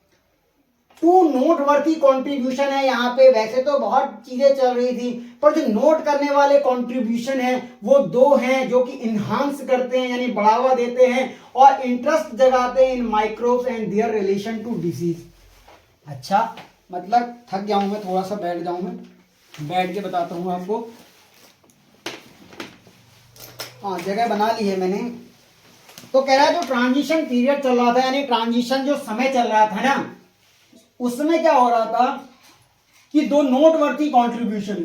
टू नोटवर्थी कंट्रीब्यूशन है यहाँ पे। वैसे तो बहुत चीजें चल रही थी, पर जो नोट करने वाले कंट्रीब्यूशन है वो दो हैं जो कि इनहांस करते हैं, यानी बढ़ावा देते हैं और इंटरेस्ट जगाते हैं in microbes and their relation to disease. अच्छा, मतलब थक गया हूं मैं, थोड़ा सा बैठ जाऊं, मैं बैठ के बताता हूं आपको। हाँ, जगह बना ली है मैंने। तो कह रहा है जो ट्रांजिशन पीरियड चल रहा था, यानी ट्रांजिशन जो समय चल रहा था ना, उसमें क्या हो रहा था कि दो नोटवर्थी कंट्रीब्यूशन,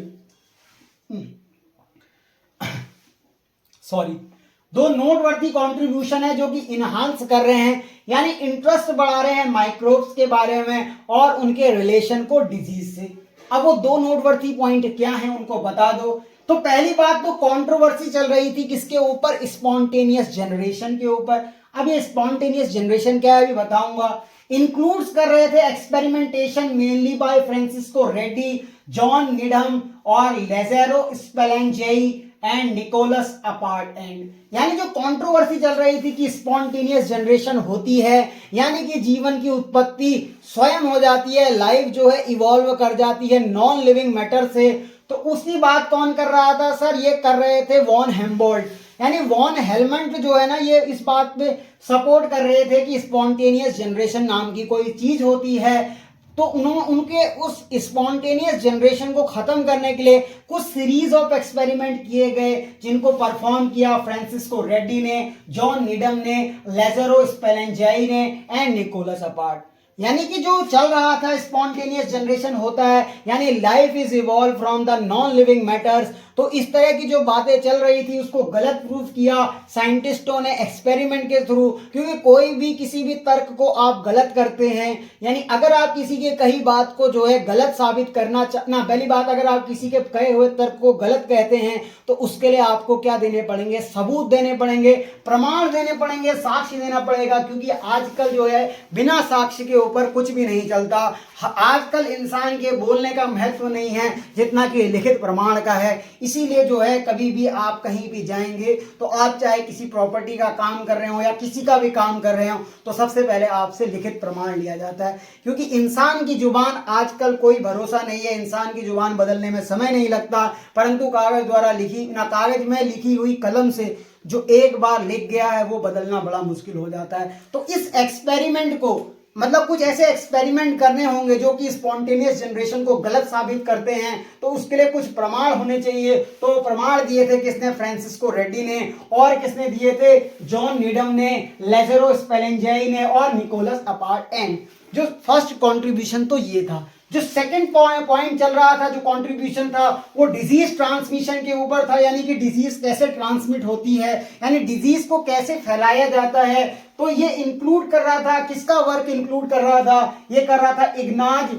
दो नोटवर्थी कंट्रीब्यूशन है जो कि इनहांस कर रहे हैं, यानी इंटरेस्ट बढ़ा रहे हैं माइक्रोब्स के बारे में और उनके रिलेशन को डिजीज से। अब वो दो नोटवर्थी पॉइंट क्या हैं उनको बता दो। तो पहली बात तो कंट्रोवर्सी चल रही थी किसके ऊपर? स्पॉन्टेनियस जनरेशन के ऊपर। अब ये स्पॉन्टेनियस जनरेशन क्या है अभी बताऊंगा। इंक्लूड्स कर रहे थे experimentation mainly by Francisco Reddy, John Needham और लेज़ारो स्पेलेंजेई एंड निकोलस अपार्ट एंड, यानी जो कंट्रोवर्सी चल रही थी कि स्पॉन्टेनियस जनरेशन होती है, यानी कि जीवन की उत्पत्ति स्वयं हो जाती है, लाइफ जो है इवॉल्व कर जाती है नॉन लिविंग मैटर से। तो उसकी बात कौन कर रहा था सर? ये कर रहे थे वॉन हेम्बोल्ट, यानी वॉन हेलमंट जो है ना, ये इस बात पे सपोर्ट कर रहे थे कि स्पॉन्टेनियस जनरेशन नाम की कोई चीज होती है। तो उन्होंने उनके उस स्पॉन्टेनियस जनरेशन को खत्म करने के लिए कुछ सीरीज ऑफ एक्सपेरिमेंट किए गए, जिनको परफॉर्म किया फ्रांसिस्को रेड्डी ने, जॉन नीडम ने, लाज़ारो स्पेलेंजाई ने एंड निकोलस अपार्ट। यानी कि जो चल रहा था स्पॉन्टेनियस जनरेशन होता है, यानी life is evolve from the non living matters, तो इस तरह की जो बातें चल रही थी उसको गलत प्रूफ किया साइंटिस्टों ने एक्सपेरिमेंट के थ्रू। क्योंकि कोई भी किसी भी तर्क को आप गलत करते हैं, यानी अगर आप किसी के कही बात को जो है गलत साबित करना ना, पहली बात अगर आप किसी के कहे हुए तर्क को गलत कहते हैं तो उसके लिए आपको क्या देने पड़ेंगे, सबूत देने पड़ेंगे, प्रमाण देने पड़ेंगे, साक्ष्य देना पड़ेगा। क्योंकि आजकल जो है बिना साक्ष्य के ऊपर कुछ भी नहीं चलता। आजकल इंसान के बोलने का महत्व नहीं है जितना कि लिखित प्रमाण का है। इसीलिए जो है कभी भी आप कहीं भी जाएंगे तो आप चाहे किसी प्रॉपर्टी का काम कर रहे हो या किसी का भी काम कर रहे हो तो सबसे पहले आपसे लिखित प्रमाण लिया जाता है। क्योंकि इंसान की जुबान आजकल कोई भरोसा नहीं है, इंसान की जुबान बदलने में समय नहीं लगता, परंतु कागज द्वारा लिखी ना, कागज में लिखी हुई कलम से जो एक बार लिख गया है वो बदलना बड़ा मुश्किल हो जाता है। तो इस एक्सपेरिमेंट को मतलब कुछ ऐसे एक्सपेरिमेंट करने होंगे जो कि स्पॉन्टेनियस जनरेशन को गलत साबित करते हैं, तो उसके लिए कुछ प्रमाण होने चाहिए। तो प्रमाण दिए थे किसने, फ्रांसिस्को रेड्डी ने, और किसने दिए थे, जॉन नीडम ने, लाज़ारो स्पेलेंजाई ने और निकोलस अपार्ट। एंड जो फर्स्ट कंट्रीब्यूशन तो ये था। जो सेकंड पॉइंट चल रहा था, जो कंट्रीब्यूशन था, वो डिजीज ट्रांसमिशन के ऊपर था, यानी कि डिजीज कैसे ट्रांसमिट होती है, यानी डिजीज को कैसे फैलाया जाता है। तो ये इंक्लूड कर रहा था, किसका वर्क इंक्लूड कर रहा था, ये कर रहा था इग्नाज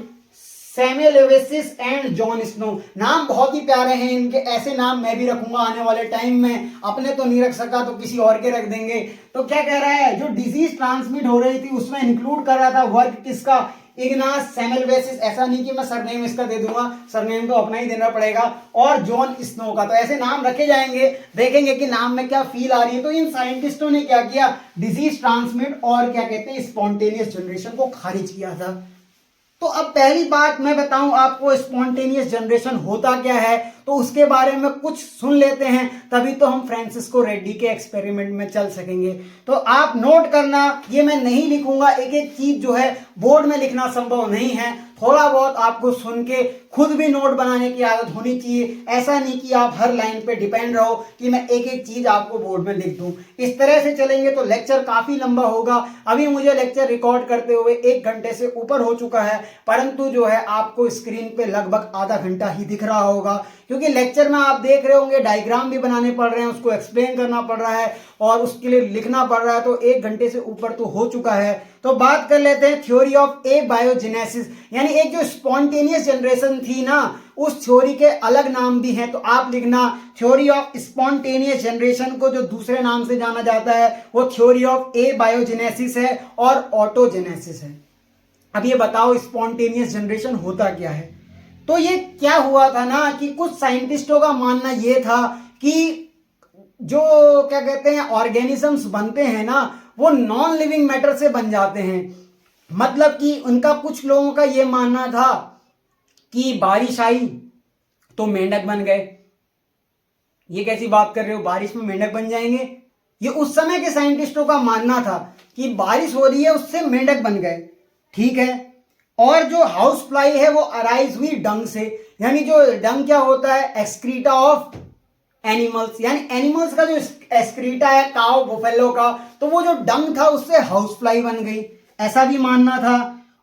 सेमेलेवेसिस एंड जॉन स्नो। नाम बहुत ही प्यारे हैं इनके, ऐसे नाम मैं भी रखूंगा आने वाले टाइम में, अपने तो नहीं रख सका तो किसी और के रख देंगे। तो क्या कह रहा है, जो डिजीज ट्रांसमिट हो रही थी उसमें इंक्लूड कर रहा था वर्क किसका, इग्नाज सेमेलेवेसिस, ऐसा नहीं कि मैं सरनेम इसका दे दूंगा, सरनेम तो अपना ही देना पड़ेगा, और जॉन स्नो का। तो ऐसे नाम रखे जाएंगे, देखेंगे कि नाम में क्या फील आ रही है। तो इन साइंटिस्टों ने क्या किया, डिजीज ट्रांसमिट और क्या कहते हैं स्पॉन्टेनियस जनरेशन को खारिज किया था। तो अब पहली बात मैं बताऊं आपको स्पॉन्टेनियस जनरेशन होता क्या है, तो उसके बारे में कुछ सुन लेते हैं, तभी तो हम फ्रांसिस्को रेड्डी के एक्सपेरिमेंट में चल सकेंगे। तो आप नोट करना, ये मैं नहीं लिखूंगा, एक एक चीज जो है बोर्ड में लिखना संभव नहीं है, थोड़ा बहुत आपको सुन के खुद भी नोट बनाने की आदत होनी चाहिए। ऐसा नहीं कि आप हर लाइन पे डिपेंड रहो कि मैं एक एक चीज आपको बोर्ड में लिख दूं। इस तरह से चलेंगे तो लेक्चर काफी लंबा होगा। अभी मुझे लेक्चर रिकॉर्ड करते हुए 1 घंटे से ऊपर हो चुका है, परंतु जो है आपको स्क्रीन पे लगभग आधा घंटा ही दिख रहा होगा, क्योंकि लेक्चर में आप देख रहे होंगे डायग्राम भी बनाने पड़ रहे हैं, उसको एक्सप्लेन करना पड़ रहा है और उसके लिए लिखना पड़ रहा है। तो 1 घंटे से ऊपर तो हो चुका है। तो बात कर लेते हैं थ्योरी ऑफ एबायोजेनेसिस, यानी एक जो स्पॉन्टेनियस जनरेशन थी ना, उस थ्योरी के अलग नाम भी हैं। तो आप लिखना थ्योरी ऑफ स्पॉन्टेनियस जनरेशन को जो दूसरे नाम से जाना जाता है वो थ्योरी ऑफ एबायोजेनेसिस है और ऑटोजेनेसिस है। अब ये बताओ स्पॉन्टेनियस जनरेशन होता क्या है। तो ये क्या हुआ था ना कि कुछ साइंटिस्टों का मानना ये था कि जो क्या कहते हैं ऑर्गेनिजम्स बनते हैं ना, वो नॉन लिविंग मैटर से बन जाते हैं। मतलब कि उनका कुछ लोगों का ये मानना था कि बारिश आई तो मेंढक बन गए। ये कैसी बात कर रहे हो, बारिश में मेंढक बन जाएंगे? ये उस समय के साइंटिस्टों का मानना था कि बारिश हो रही है उससे मेंढक बन गए, ठीक है। और जो हाउस फ्लाई है वो अराइज हुई डंग से, यानी जो डंग क्या होता है, एक्सक्रीटा ऑफ एनिमल्स, यानी एनिमल्स का जो एक्सक्रीटा है काउ बुफेलो का, तो वो जो डंग था उससे हाउस फ्लाई बन गई, ऐसा भी मानना था।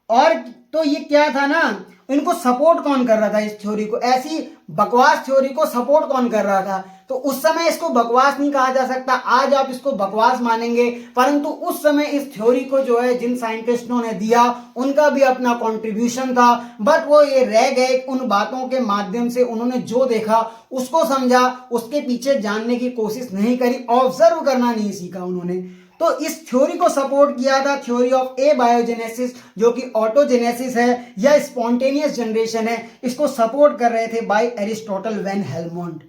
और तो ये क्या था ना, इनको सपोर्ट कौन कर रहा था, इस थ्योरी को, ऐसी बकवास थ्योरी को सपोर्ट कौन कर रहा था? तो उस समय इसको बकवास नहीं कहा जा सकता, आज आप इसको बकवास मानेंगे, परंतु उस समय इस थ्योरी को जो है जिन साइंटिस्टों ने दिया उनका भी अपना कंट्रीब्यूशन था, बट वो ये रह गए उन बातों के माध्यम से, उन्होंने जो देखा उसको समझा, उसके पीछे जानने की कोशिश नहीं करी, ऑब्जर्व करना नहीं सीखा उन्होंने। तो इस थ्योरी को सपोर्ट किया था थ्योरी ऑफ एबायोजेनेसिस, जो कि ऑटोजेनेसिस है या स्पॉन्टेनियस जनरेशन है, इसको सपोर्ट कर रहे थे बाय एरिस्टोटल वैन हेलमोंट।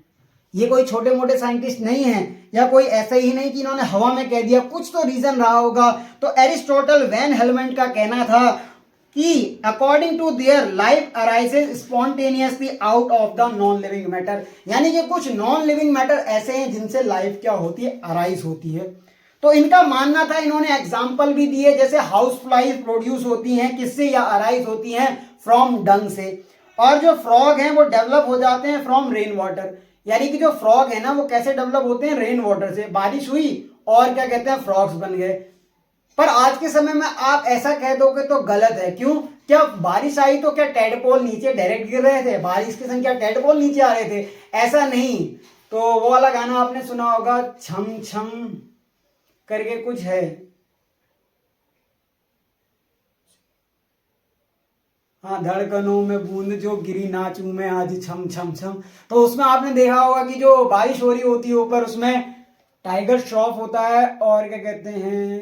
ये कोई छोटे मोटे साइंटिस्ट नहीं है, या कोई ऐसा ही नहीं कि इन्होंने हवा में कह दिया, कुछ तो रीजन रहा होगा। तो एरिस्टोटल वैन हेलमोंट का कहना था कि according to there life arises spontaneously out of the non living matter, यानी कि कुछ नॉन लिविंग मैटर ऐसे हैं जिनसे लाइफ क्या होती है, अराइज होती है। तो इनका मानना था, इन्होंने एग्जाम्पल भी दिए, जैसे हाउस फ्लाइज प्रोड्यूस होती हैं किससे, या अराइज होती हैं फ्रॉम डंग से, और जो फ्रॉग हैं वो डेवलप हो जाते हैं फ्रॉम रेन वाटर। यानी कि जो फ्रॉग है ना वो कैसे डेवलप होते हैं, रेन वाटर से, बारिश हुई और क्या कहते हैं फ्रॉग्स बन गए। पर आज के समय में आप ऐसा कह दोगे तो गलत है। क्यों? क्या बारिश आई तो क्या टेडपोल नीचे डायरेक्ट गिर रहे थे? बारिश के संग क्या टेडपोल नीचे आ रहे थे? ऐसा नहीं। तो वो वाला गाना आपने सुना होगा, छम छम करके कुछ है, हाँ, धड़कनों में बूंद जो गिरी नाचूं मैं आज छम छम छम। तो उसमें आपने देखा होगा कि जो बारिश हो रही होती है ऊपर, उसमें टाइगर श्रॉफ होता है और क्या कहते हैं,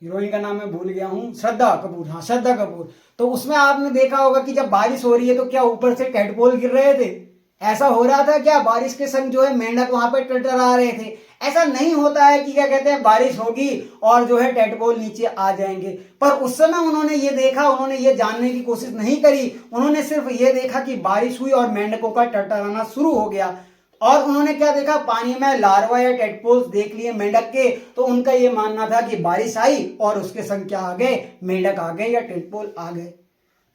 हीरोइन का नाम मैं भूल गया हूँ, श्रद्धा कपूर, हाँ श्रद्धा कपूर। तो उसमें आपने देखा होगा कि जब बारिश हो रही है तो क्या ऊपर से टेडपोल गिर रहे थे? ऐसा हो रहा था क्या? बारिश के संग जो है मेंढक वहां पर टरटरा रहे थे? ऐसा नहीं होता है कि क्या कहते हैं बारिश होगी और जो है टेडपोल नीचे आ जाएंगे। पर उस समय उन्होंने ये देखा, उन्होंने ये जानने की कोशिश नहीं करी, उन्होंने सिर्फ ये देखा कि बारिश हुई और मेंढकों का टरटराना शुरू हो गया। और उन्होंने क्या देखा, पानी में लार्वा या टेडपोल्स देख लिए मेंढक के। तो उनका ये मानना था कि बारिश आई और उसके संग क्या आ गए, मेंढक आ गए या टेडपोल आ गए।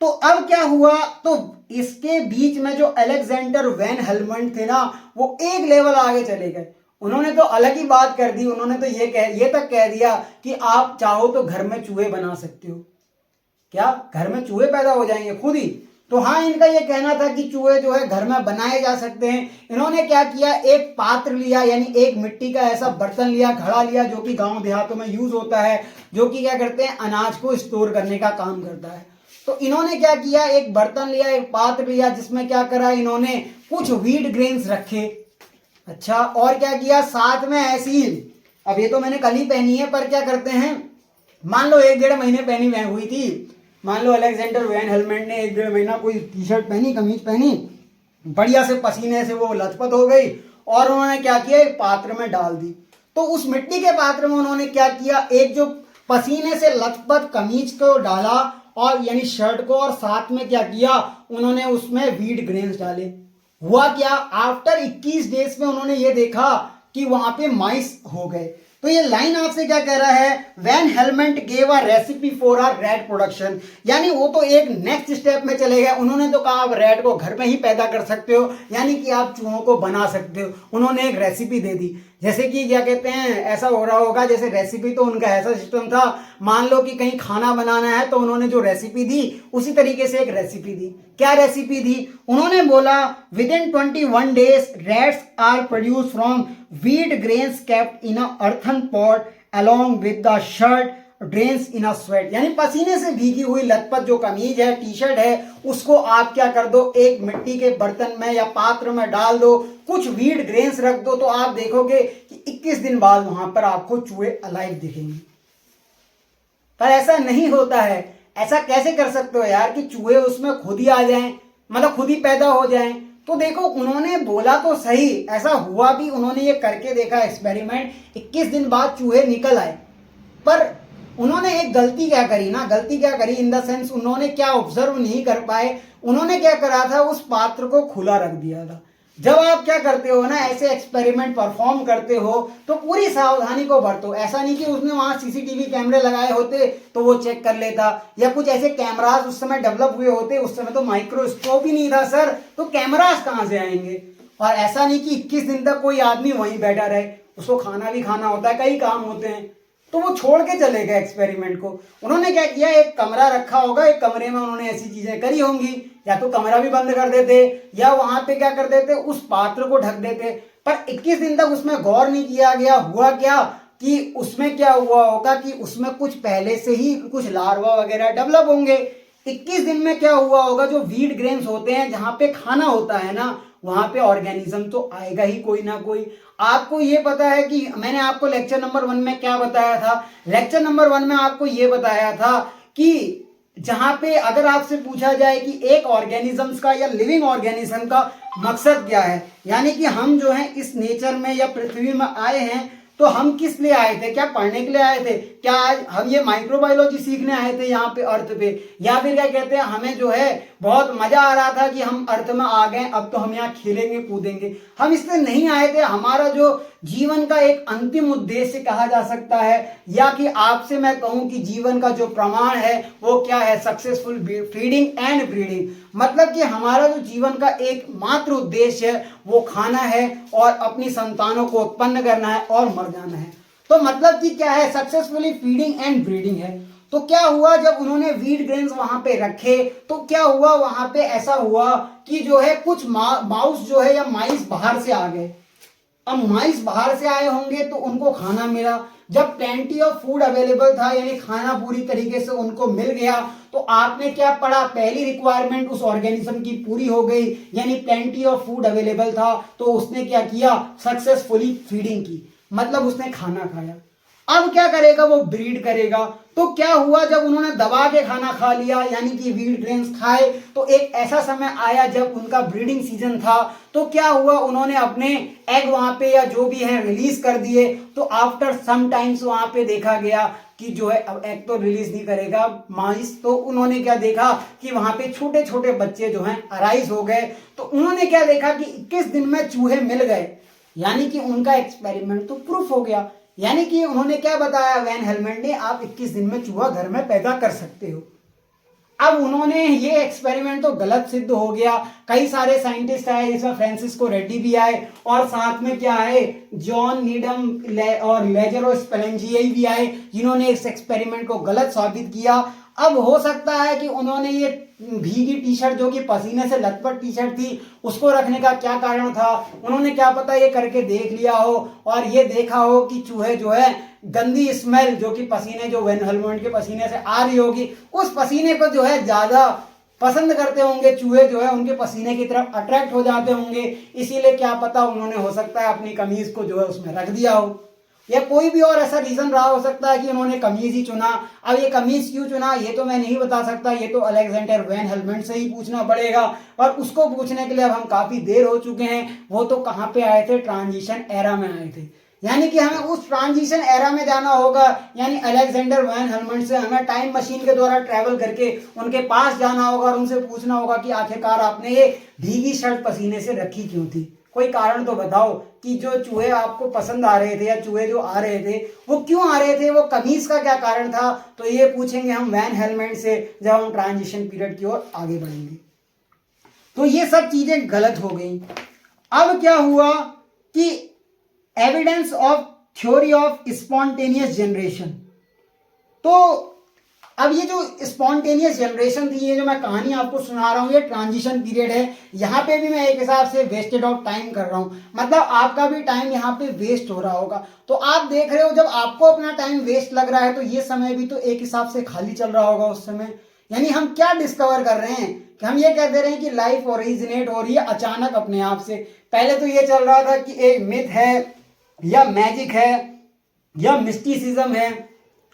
तो अब क्या हुआ, तो इसके बीच में जो अलेक्जेंडर वैन हेलमंड थे ना, वो एक लेवल आगे चले गए। उन्होंने तो अलग ही बात कर दी, उन्होंने तो ये तक कह दिया कि आप चाहो तो घर में चूहे बना सकते हो। क्या घर में चूहे पैदा हो जाएंगे खुद ही? तो हाँ, इनका ये कहना था कि चूहे जो है घर में बनाए जा सकते हैं। इन्होंने क्या किया, एक पात्र लिया, यानी एक मिट्टी का ऐसा बर्तन लिया, घड़ा लिया, जो कि गांव देहातों में यूज होता है, जो कि क्या करते हैं, अनाज को स्टोर करने का काम करता है। तो इन्होंने क्या किया, एक बर्तन लिया, एक पात्र लिया, जिसमें क्या करा, इन्होंने कुछ व्हीट ग्रेन्स रखे। अच्छा, और क्या किया साथ में ऐसी, अब ये तो मैंने कल ही पहनी है, पर क्या करते हैं, मान लो 1-1.5 महीने पहनी हुई थी, मान लो अलेक्जेंडर वैन हेलमंड ने 1-1.5 महीना कोई टी शर्ट पहनी, कमीज पहनी, बढ़िया से पसीने से वो लथपथ हो गई, और उन्होंने क्या किया, एक पात्र में डाल दी। तो उस मिट्टी के पात्र में उन्होंने क्या किया, एक जो पसीने से लथपथ कमीज को डाला, और यानी शर्ट को, और साथ में क्या किया, उन्होंने उसमें व्हीट ग्रेन्स डाले। हुआ क्या, आफ्टर 21 डेज में उन्होंने ये देखा कि वहां पे माइस हो गए। तो ये लाइन आपसे क्या कह रहा है, van Helmont gave a recipe for a rat production, यानी वो तो एक नेक्स्ट स्टेप में चले गए। उन्होंने तो कहा आप रैट को घर में ही पैदा कर सकते हो, यानी कि आप चूहों को बना सकते हो। उन्होंने एक रेसिपी दे दी, जैसे कि क्या कहते हैं, ऐसा हो रहा होगा जैसे रेसिपी, तो उनका ऐसा सिस्टम था, मान लो कि कहीं खाना बनाना है तो उन्होंने जो रेसिपी दी उसी तरीके से एक रेसिपी दी। क्या रेसिपी दी? उन्होंने बोला within 21 days rats are produce from wheat grains kept in a earthen pot along with the shirt drains in a sweat, यानी पसीने से भीगी हुई लथपथ जो कमीज है, टी शर्ट है, उसको आप क्या कर दो, एक मिट्टी के बर्तन में या पात्र में डाल दो, कुछ व्हीट ग्रेन्स रख दो, तो आप देखोगे कि 21 दिन बाद वहां पर आपको चूहे अलाइव दिखेंगे। पर ऐसा नहीं होता है। ऐसा कैसे कर सकते हो यार कि चूहे उसमें खुद ही आ जाएं, मतलब खुद ही पैदा हो जाएं? तो देखो, उन्होंने बोला तो सही, ऐसा हुआ भी, उन्होंने ये करके देखा एक्सपेरिमेंट, 21 दिन बाद चूहे निकल आए। पर उन्होंने एक गलती क्या करी ना, गलती क्या करी इन द सेंस, उन्होंने क्या ऑब्जर्व नहीं कर पाए, उन्होंने क्या करा था, उस पात्र को खुला रख दिया था। जब आप क्या करते हो ना, ऐसे एक्सपेरिमेंट परफॉर्म करते हो तो पूरी सावधानी को बरतो। ऐसा नहीं कि उसने वहां सीसीटीवी कैमरे लगाए होते तो वो चेक कर लेता, या कुछ ऐसे कैमरास उस समय डेवलप हुए होते, उस समय तो माइक्रोस्कोप ही नहीं था सर, तो कैमरास कहां से आएंगे? और ऐसा नहीं कि 21 दिन तक कोई आदमी वहीं बैठा रहे, उसको खाना भी खाना होता है, कई काम होते हैं। तो वो छोड़ के चले गए एक्सपेरिमेंट को। उन्होंने क्या किया, एक कमरा रखा होगा, एक कमरे में उन्होंने ऐसी चीजें करी होंगी, या तो कमरा भी बंद कर देते या वहां पे क्या कर देते, उस पात्र को ढक देते। पर 21 दिन तक उसमें गौर नहीं किया गया। हुआ क्या कि उसमें क्या हुआ होगा कि उसमें कुछ पहले से ही कुछ लार्वा वगैरह डेवलप होंगे। 21 दिन में क्या हुआ होगा, जो व्हीट ग्रेन्स होते हैं जहां पे खाना होता है ना, वहां पे ऑर्गेनिज्म तो आएगा ही कोई ना कोई। आपको ये पता है कि मैंने आपको लेक्चर नंबर 1 में क्या बताया था, लेक्चर नंबर 1 में आपको ये बताया था कि जहां पे अगर आपसे पूछा जाए कि एक ऑर्गेनिजम्स का या लिविंग ऑर्गेनिज्म का मकसद क्या है, यानी कि हम जो है इस नेचर में या पृथ्वी में आए हैं तो हम किस लिए आए थे? क्या पढ़ने के लिए आए थे? क्या आज हम ये माइक्रोबायोलॉजी सीखने आए थे यहाँ पे अर्थ पे? या फिर क्या कहते हैं, हमें जो है बहुत मजा आ रहा था कि हम अर्थ में आ गए, अब तो हम यहाँ खेलेंगे कूदेंगे? हम इसलिए नहीं आए थे। हमारा जो जीवन का एक अंतिम उद्देश्य कहा जा सकता है, या कि आपसे मैं कहूं कि जीवन का जो प्रमाण है वो क्या है? Successful feeding and breeding. मतलब कि हमारा जो जीवन का एकमात्र उद्देश्य है वो खाना है और अपनी संतानों को उत्पन्न करना है और मर जाना है। तो मतलब कि क्या है? सक्सेसफुली फीडिंग एंड ब्रीडिंग है। तो क्या हुआ जब उन्होंने व्हीट ग्रेन्स वहां पे रखे, तो क्या हुआ वहां पे? ऐसा हुआ कि जो है कुछ माउस जो है या माइस बाहर से आ गए। अब माइस बाहर से आए होंगे तो उनको खाना मिला। जब प्लेंटी ऑफ फूड अवेलेबल था, यानी खाना पूरी तरीके से उनको मिल गया, तो आपने क्या पढ़ा? पहली रिक्वायरमेंट उस ऑर्गेनिज्म की पूरी हो गई, यानी प्लेंटी ऑफ फूड अवेलेबल था, तो उसने क्या किया? सक्सेसफुली फीडिंग की, मतलब उसने खाना खाया। अब क्या करेगा? वो ब्रीड करेगा। तो क्या हुआ जब उन्होंने दबा के खाना खा लिया, यानी कि व्हीट ग्रेन्स खाए, तो एक ऐसा समय आया जब उनका ब्रीडिंग सीजन था। तो क्या हुआ? उन्होंने अपने एग वहां पे या जो भी है रिलीज कर दिए। तो आफ्टर सम टाइम्स वहां पे देखा गया कि जो है अब एग तो रिलीज नहीं करेगा माइस, तो उन्होंने क्या देखा कि वहां पे छोटे छोटे बच्चे जो हैं अराइज हो गए। तो उन्होंने क्या देखा कि 21 दिन में चूहे मिल गए, यानी कि उनका एक्सपेरिमेंट तो प्रूफ हो गया। यानी कि उन्होंने क्या बताया वैन हेलमेंट ने? आप 21 दिन में चूहा घर में पैदा कर सकते हो। अब उन्होंने ये एक्सपेरिमेंट तो गलत सिद्ध हो गया। कई सारे साइंटिस्ट आए, जिसमें फ्रांसिस्को रेड्डी भी आए, और साथ में क्या आए? जॉन नीडम और लेजरो स्पेलेंजिया भी आए, जिन्होंने इस एक्सपेरिमेंट को गलत साबित किया। अब हो सकता है कि उन्होंने ये भीगी टी शर्ट, जो कि पसीने से लथपथ टी शर्ट थी, उसको रखने का क्या कारण था? उन्होंने क्या पता ये करके देख लिया हो और ये देखा हो कि चूहे जो है गंदी स्मेल, जो कि पसीने, जो वैन हेलमेंट के पसीने से आ रही होगी, उस पसीने को जो है ज्यादा पसंद करते होंगे चूहे, जो है उनके पसीने की तरफ अट्रैक्ट हो जाते होंगे। इसीलिए क्या पता उन्होंने हो सकता है अपनी कमीज को जो है उसमें रख दिया हो, या कोई भी और ऐसा रीजन रहा हो सकता है कि उन्होंने कमीज ही चुना। अब ये कमीज क्यों चुना ये तो मैं नहीं बता सकता, ये तो अलेक्जेंडर वैन हेलमेंट से ही पूछना पड़ेगा, और उसको पूछने के लिए अब हम काफी देर हो चुके हैं। वो तो कहाँ पे आए थे? ट्रांजिशन एरा में आए थे। यानी कि हमें उस ट्रांजिशन एरा में जाना होगा, यानी अलेक्जेंडर वैन हेलमेंट से हमें टाइम मशीन के द्वारा ट्रैवल करके उनके पास जाना होगा और उनसे पूछना होगा कि आखिरकार आपने ये भीगी शर्ट पसीने से रखी क्यों थी? कोई कारण तो बताओ कि जो चूहे आपको पसंद आ रहे थे, या चूहे जो आ रहे थे वो क्यों आ रहे थे? वो कमीज का क्या कारण था? तो ये पूछेंगे हम वैन हेलमेट से जब हम ट्रांजिशन पीरियड की ओर आगे बढ़ेंगे। तो ये सब चीजें गलत हो गई। अब क्या हुआ कि evidence of theory of spontaneous generation. तो अब ये जो स्पॉन्टेनियस जनरेशन थी, ये जो मैं कहानी आपको सुना रहा हूं, ये ट्रांजिशन पीरियड है। यहाँ पे भी मैं एक हिसाब से वेस्टेड ऑफ टाइम कर रहा हूं, मतलब आपका भी टाइम यहाँ पे वेस्ट हो रहा होगा। तो आप देख रहे हो जब आपको अपना टाइम वेस्ट लग रहा है, तो ये समय भी तो एक हिसाब से खाली चल रहा होगा उस समय। यानी हम क्या डिस्कवर कर रहे हैं कि हम ये कह दे रहे हैं कि लाइफ ओरिजिनेट हो रही है अचानक अपने आप से। पहले तो ये चल रहा था कि एक मिथ है, या मैजिक है, या मिस्टिसिज्म है,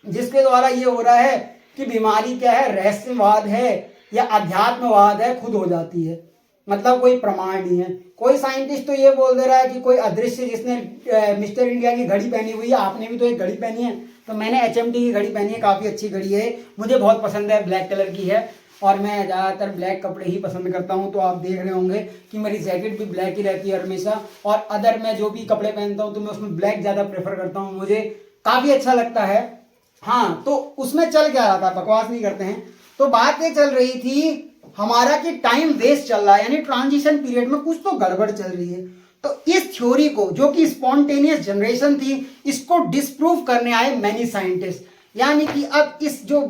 जिसके द्वारा ये हो रहा है कि बीमारी क्या है? रहस्यवाद है या अध्यात्मवाद है, खुद हो जाती है, मतलब कोई प्रमाण नहीं है। कोई साइंटिस्ट तो ये बोल दे रहा है कि कोई अदृश्य जिसने मिस्टर इंडिया की घड़ी पहनी हुई है, आपने भी तो एक घड़ी पहनी है, तो मैंने HMT की घड़ी पहनी है, काफी अच्छी घड़ी है, मुझे बहुत पसंद है, ब्लैक कलर की है, और मैं ज़्यादातर ब्लैक कपड़े ही पसंद करता हूं। तो आप देख रहे होंगे कि मेरी जैकेट भी ब्लैक ही रहती है हमेशा, और अदर मैं जो भी कपड़े पहनता हूं तो मैं उसमें ब्लैक ज़्यादा प्रेफर करता हूं, मुझे काफ़ी अच्छा लगता है। हाँ, तो उसमें चल क्या रहा था, बकवास नहीं करते हैं, तो बात ये चल रही थी हमारा कि टाइम वेस्ट चल रहा है, यानी ट्रांजिशन पीरियड में कुछ तो गड़बड़ चल रही है। तो इस थ्योरी को, जो कि स्पॉन्टेनियस जनरेशन थी, इसको डिस्प्रूव करने आए मैनी साइंटिस्ट। यानी कि अब इस जो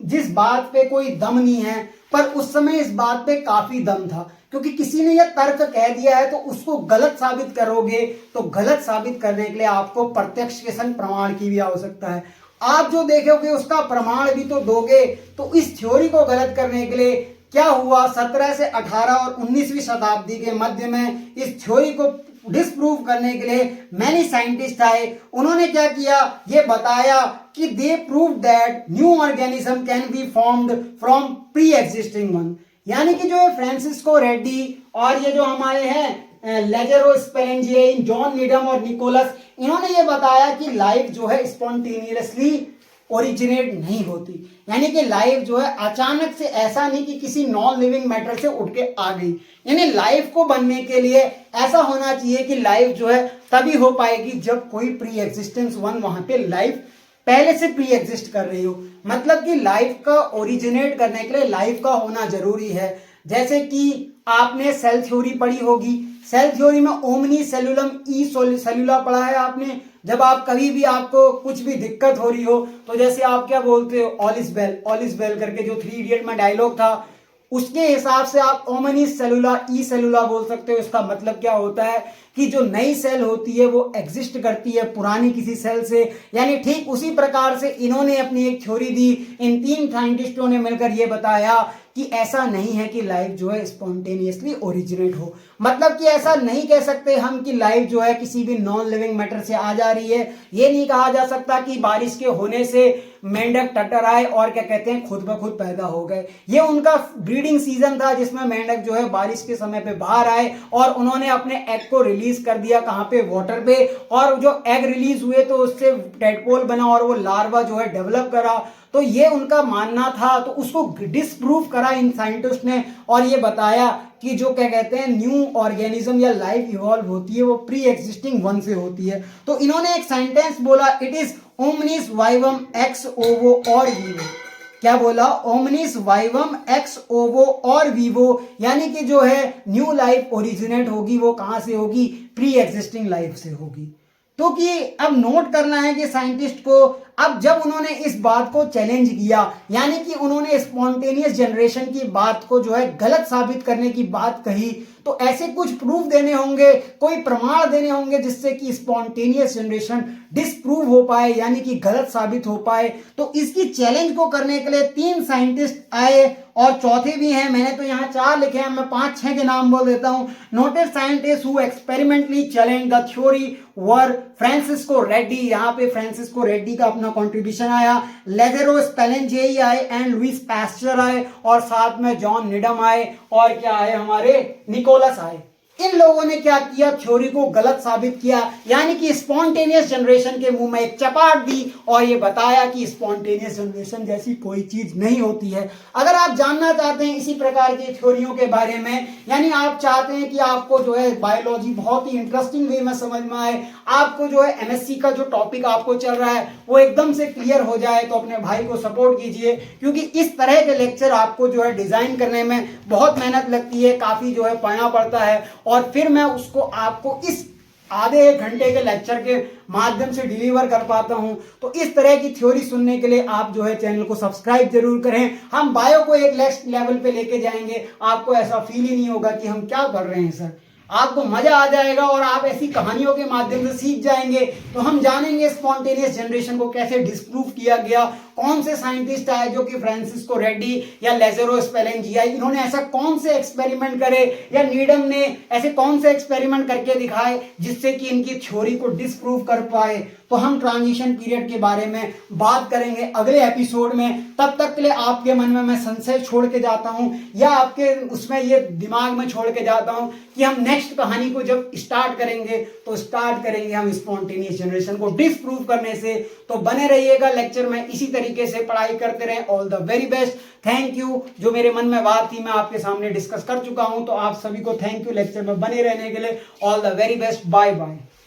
जिस बात पे कोई दम नहीं है, पर उस समय इस बात पे काफी दम था, क्योंकि किसी ने यह तर्क कह दिया है, तो उसको गलत साबित करोगे, तो गलत साबित करने के लिए आपको प्रत्यक्ष के संग प्रमाण की भी आवश्यकता है। आप जो देखोगे उसका प्रमाण भी तो दोगे। तो इस थ्योरी को गलत करने के लिए क्या हुआ, 17 से 18 और 19वीं शताब्दी के मध्य में इस थ्योरी को डिस्प्रूव करने के लिए मैनी साइंटिस्ट आए। उन्होंने क्या किया, ये बताया कि they prove that new organism can be formed from pre existing one. यानी कि जो है फ्रांसिस्को रेड्डी और ये जो हमारे हैं लेजेरो स्पेलेंजिए, जॉन नीडम और निकोलस, इन्होंने ये बताया कि लाइफ जो है स्पॉन्टेनियसली ओरिजिनेट नहीं होती, यानी कि लाइफ जो है अचानक से, ऐसा नहीं कि किसी नॉन लिविंग मैटर से उठ के आ गई। यानी लाइफ को बनने के लिए ऐसा होना चाहिए कि लाइफ जो है तभी हो पाएगी जब कोई प्री एग्जिस्टेंस वन वहां पे लाइफ पहले से प्री एग्जिस्ट कर रही हो। मतलब कि लाइफ का ओरिजिनेट करने के लिए लाइफ का होना जरूरी है। जैसे कि आपने सेल थ्योरी पढ़ी होगी, सेल थ्योरी में ओमनी सेलुलम ई सेलुला पढ़ा है आपने। जब आप कभी भी आपको कुछ भी दिक्कत हो रही हो तो जैसे आप क्या बोलते हो, ऑल इज वेल करके जो 3 इडियट में डायलॉग था, उसके हिसाब से आप ओमनी सेलुला ई सेलुला बोल सकते हो। इसका मतलब क्या होता है कि जो नई सेल होती है वो एग्जिस्ट करती है पुरानी किसी सेल से। यानी ठीक उसी प्रकार से इन्होंने अपनी एक थ्योरी दी, इन 3 साइंटिस्टों ने मिलकर ये बताया कि ऐसा नहीं है कि लाइफ जो है स्पॉन्टेनियसली ओरिजिनेट हो। मतलब कि ऐसा नहीं कह सकते हम कि लाइफ जो है किसी भी नॉन लिविंग मैटर से आ जा रही है। ये नहीं कहा जा सकता कि बारिश के होने से मेंढक टटर आए और क्या कहते हैं खुद ब खुद पैदा हो गए। ये उनका ब्रीडिंग सीजन था जिसमें मेंढक जो है बारिश के समय पे बाहर आए और उन्होंने अपने एग को रिलीज कर दिया, कहां पे, वाटर पे। और जो एग रिलीज हुए तो उससे टेडपोल बना और वो लार्वा जो है डेवलप करा। तो ये उनका मानना था, तो उसको डिसप्रूव करा इन साइंटिस्ट ने और ये बताया कि जो क्या कहते हैं न्यू ऑर्गेनिज्म या लाइफ इवॉल्व होती है वो प्री एग्जिस्टिंग वन से होती है। तो इन्होंने एक सेंटेंस बोला, इट इज ओमनिस वाइवम एक्स ओवो और वीवो। क्या बोला? ओमनिस वाइवम एक्स ओवो और वीवो, यानी कि जो है न्यू लाइफ ओरिजिनेट होगी वो कहां से होगी? प्री एग्जिस्टिंग लाइफ से होगी। तो कि अब नोट करना है कि साइंटिस्ट को, अब जब उन्होंने इस बात को चैलेंज किया, यानी कि उन्होंने स्पॉन्टेनियस जनरेशन की बात को जो है गलत साबित करने की बात कही, तो ऐसे कुछ प्रूफ देने होंगे, कोई प्रमाण देने होंगे जिससे कि स्पॉन्टेनियस जनरेशन डिसप्रूव हो पाए, यानी कि गलत साबित हो पाए। तो इसकी चैलेंज को करने के लिए 3 साइंटिस्ट आए और चौथे भी हैं। मैंने तो यहाँ 4 लिखे हैं, मैं 5-6 के नाम बोल देता हूँ। Noted scientist who experimentally challenge the theory were Francisco Reddy, यहाँ पे फ्रांसिस्को रेड्डी का अपना कंट्रीब्यूशन आया, लेजेरो स्पेलेंजिए आए एंड लुइस पास्चर आए और साथ में जॉन निडम आए और क्या आए, हमारे निकोलस आए। इन लोगों ने क्या किया? थ्योरी को गलत साबित किया, यानी कि स्पॉन्टेनियस जनरेशन के मुंह में एक चपाट दी और ये बताया कि स्पॉन्टेनियस जनरेशन जैसी कोई चीज नहीं होती है। अगर आप जानना चाहते हैं इसी प्रकार की थ्योरियों के बारे में, यानी आप चाहते हैं कि आपको जो है बायोलॉजी बहुत ही इंटरेस्टिंग वे में समझ में आए, आपको जो है एमएससी का जो टॉपिक आपको चल रहा है वो एकदम से क्लियर हो जाए, तो अपने भाई को सपोर्ट कीजिए, क्योंकि इस तरह के लेक्चर आपको जो है डिजाइन करने में बहुत मेहनत लगती है, काफी जो है पढ़ना पड़ता है और फिर मैं उसको आपको इस आधे 1 घंटे के लेक्चर के माध्यम से डिलीवर कर पाता हूं। तो इस तरह की थ्योरी सुनने के लिए आप जो है चैनल को सब्सक्राइब जरूर करें। हम बायो को एक नेक्स्ट लेवल पे लेके जाएंगे, आपको ऐसा फील ही नहीं होगा कि हम क्या कर रहे हैं सर, आपको मजा आ जाएगा और आप ऐसी कहानियों के माध्यम से सीख जाएंगे। तो हम जानेंगे स्पॉन्टेनियस जनरेशन को कैसे डिसप्रूव किया गया, कौन से साइंटिस्ट आए जो कि फ्रांसिस्को रेड्डी या लेजेरो स्पेलेंजिया, इन्होंने ऐसा कौन से एक्सपेरिमेंट करे, या नीडम ने ऐसे कौन से एक्सपेरिमेंट करके दिखाए जिससे कि इनकी थ्योरी को डिसप्रूव कर पाए। तो हम ट्रांजिशन पीरियड के बारे में बात करेंगे अगले एपिसोड में। तब तक के लिए आपके मन में मैं संशय छोड़ के जाता हूं, या आपके उसमें ये दिमाग में छोड़ के जाता हूं कि हम नेक्स्ट कहानी को जब स्टार्ट करेंगे तो स्टार्ट करेंगे हम स्पॉन्टेनियस जनरेशन को डिसप्रूव करने से। तो बने रहिएगा लेक्चर में, इसी तरीके से पढ़ाई करते रहें। All the very best, thank you. जो मेरे मन में बात थी मैं आपके सामने डिस्कस कर चुका हूं, तो आप सभी को थैंक यू लेक्चर में बने रहने के लिए। All the very best, bye bye.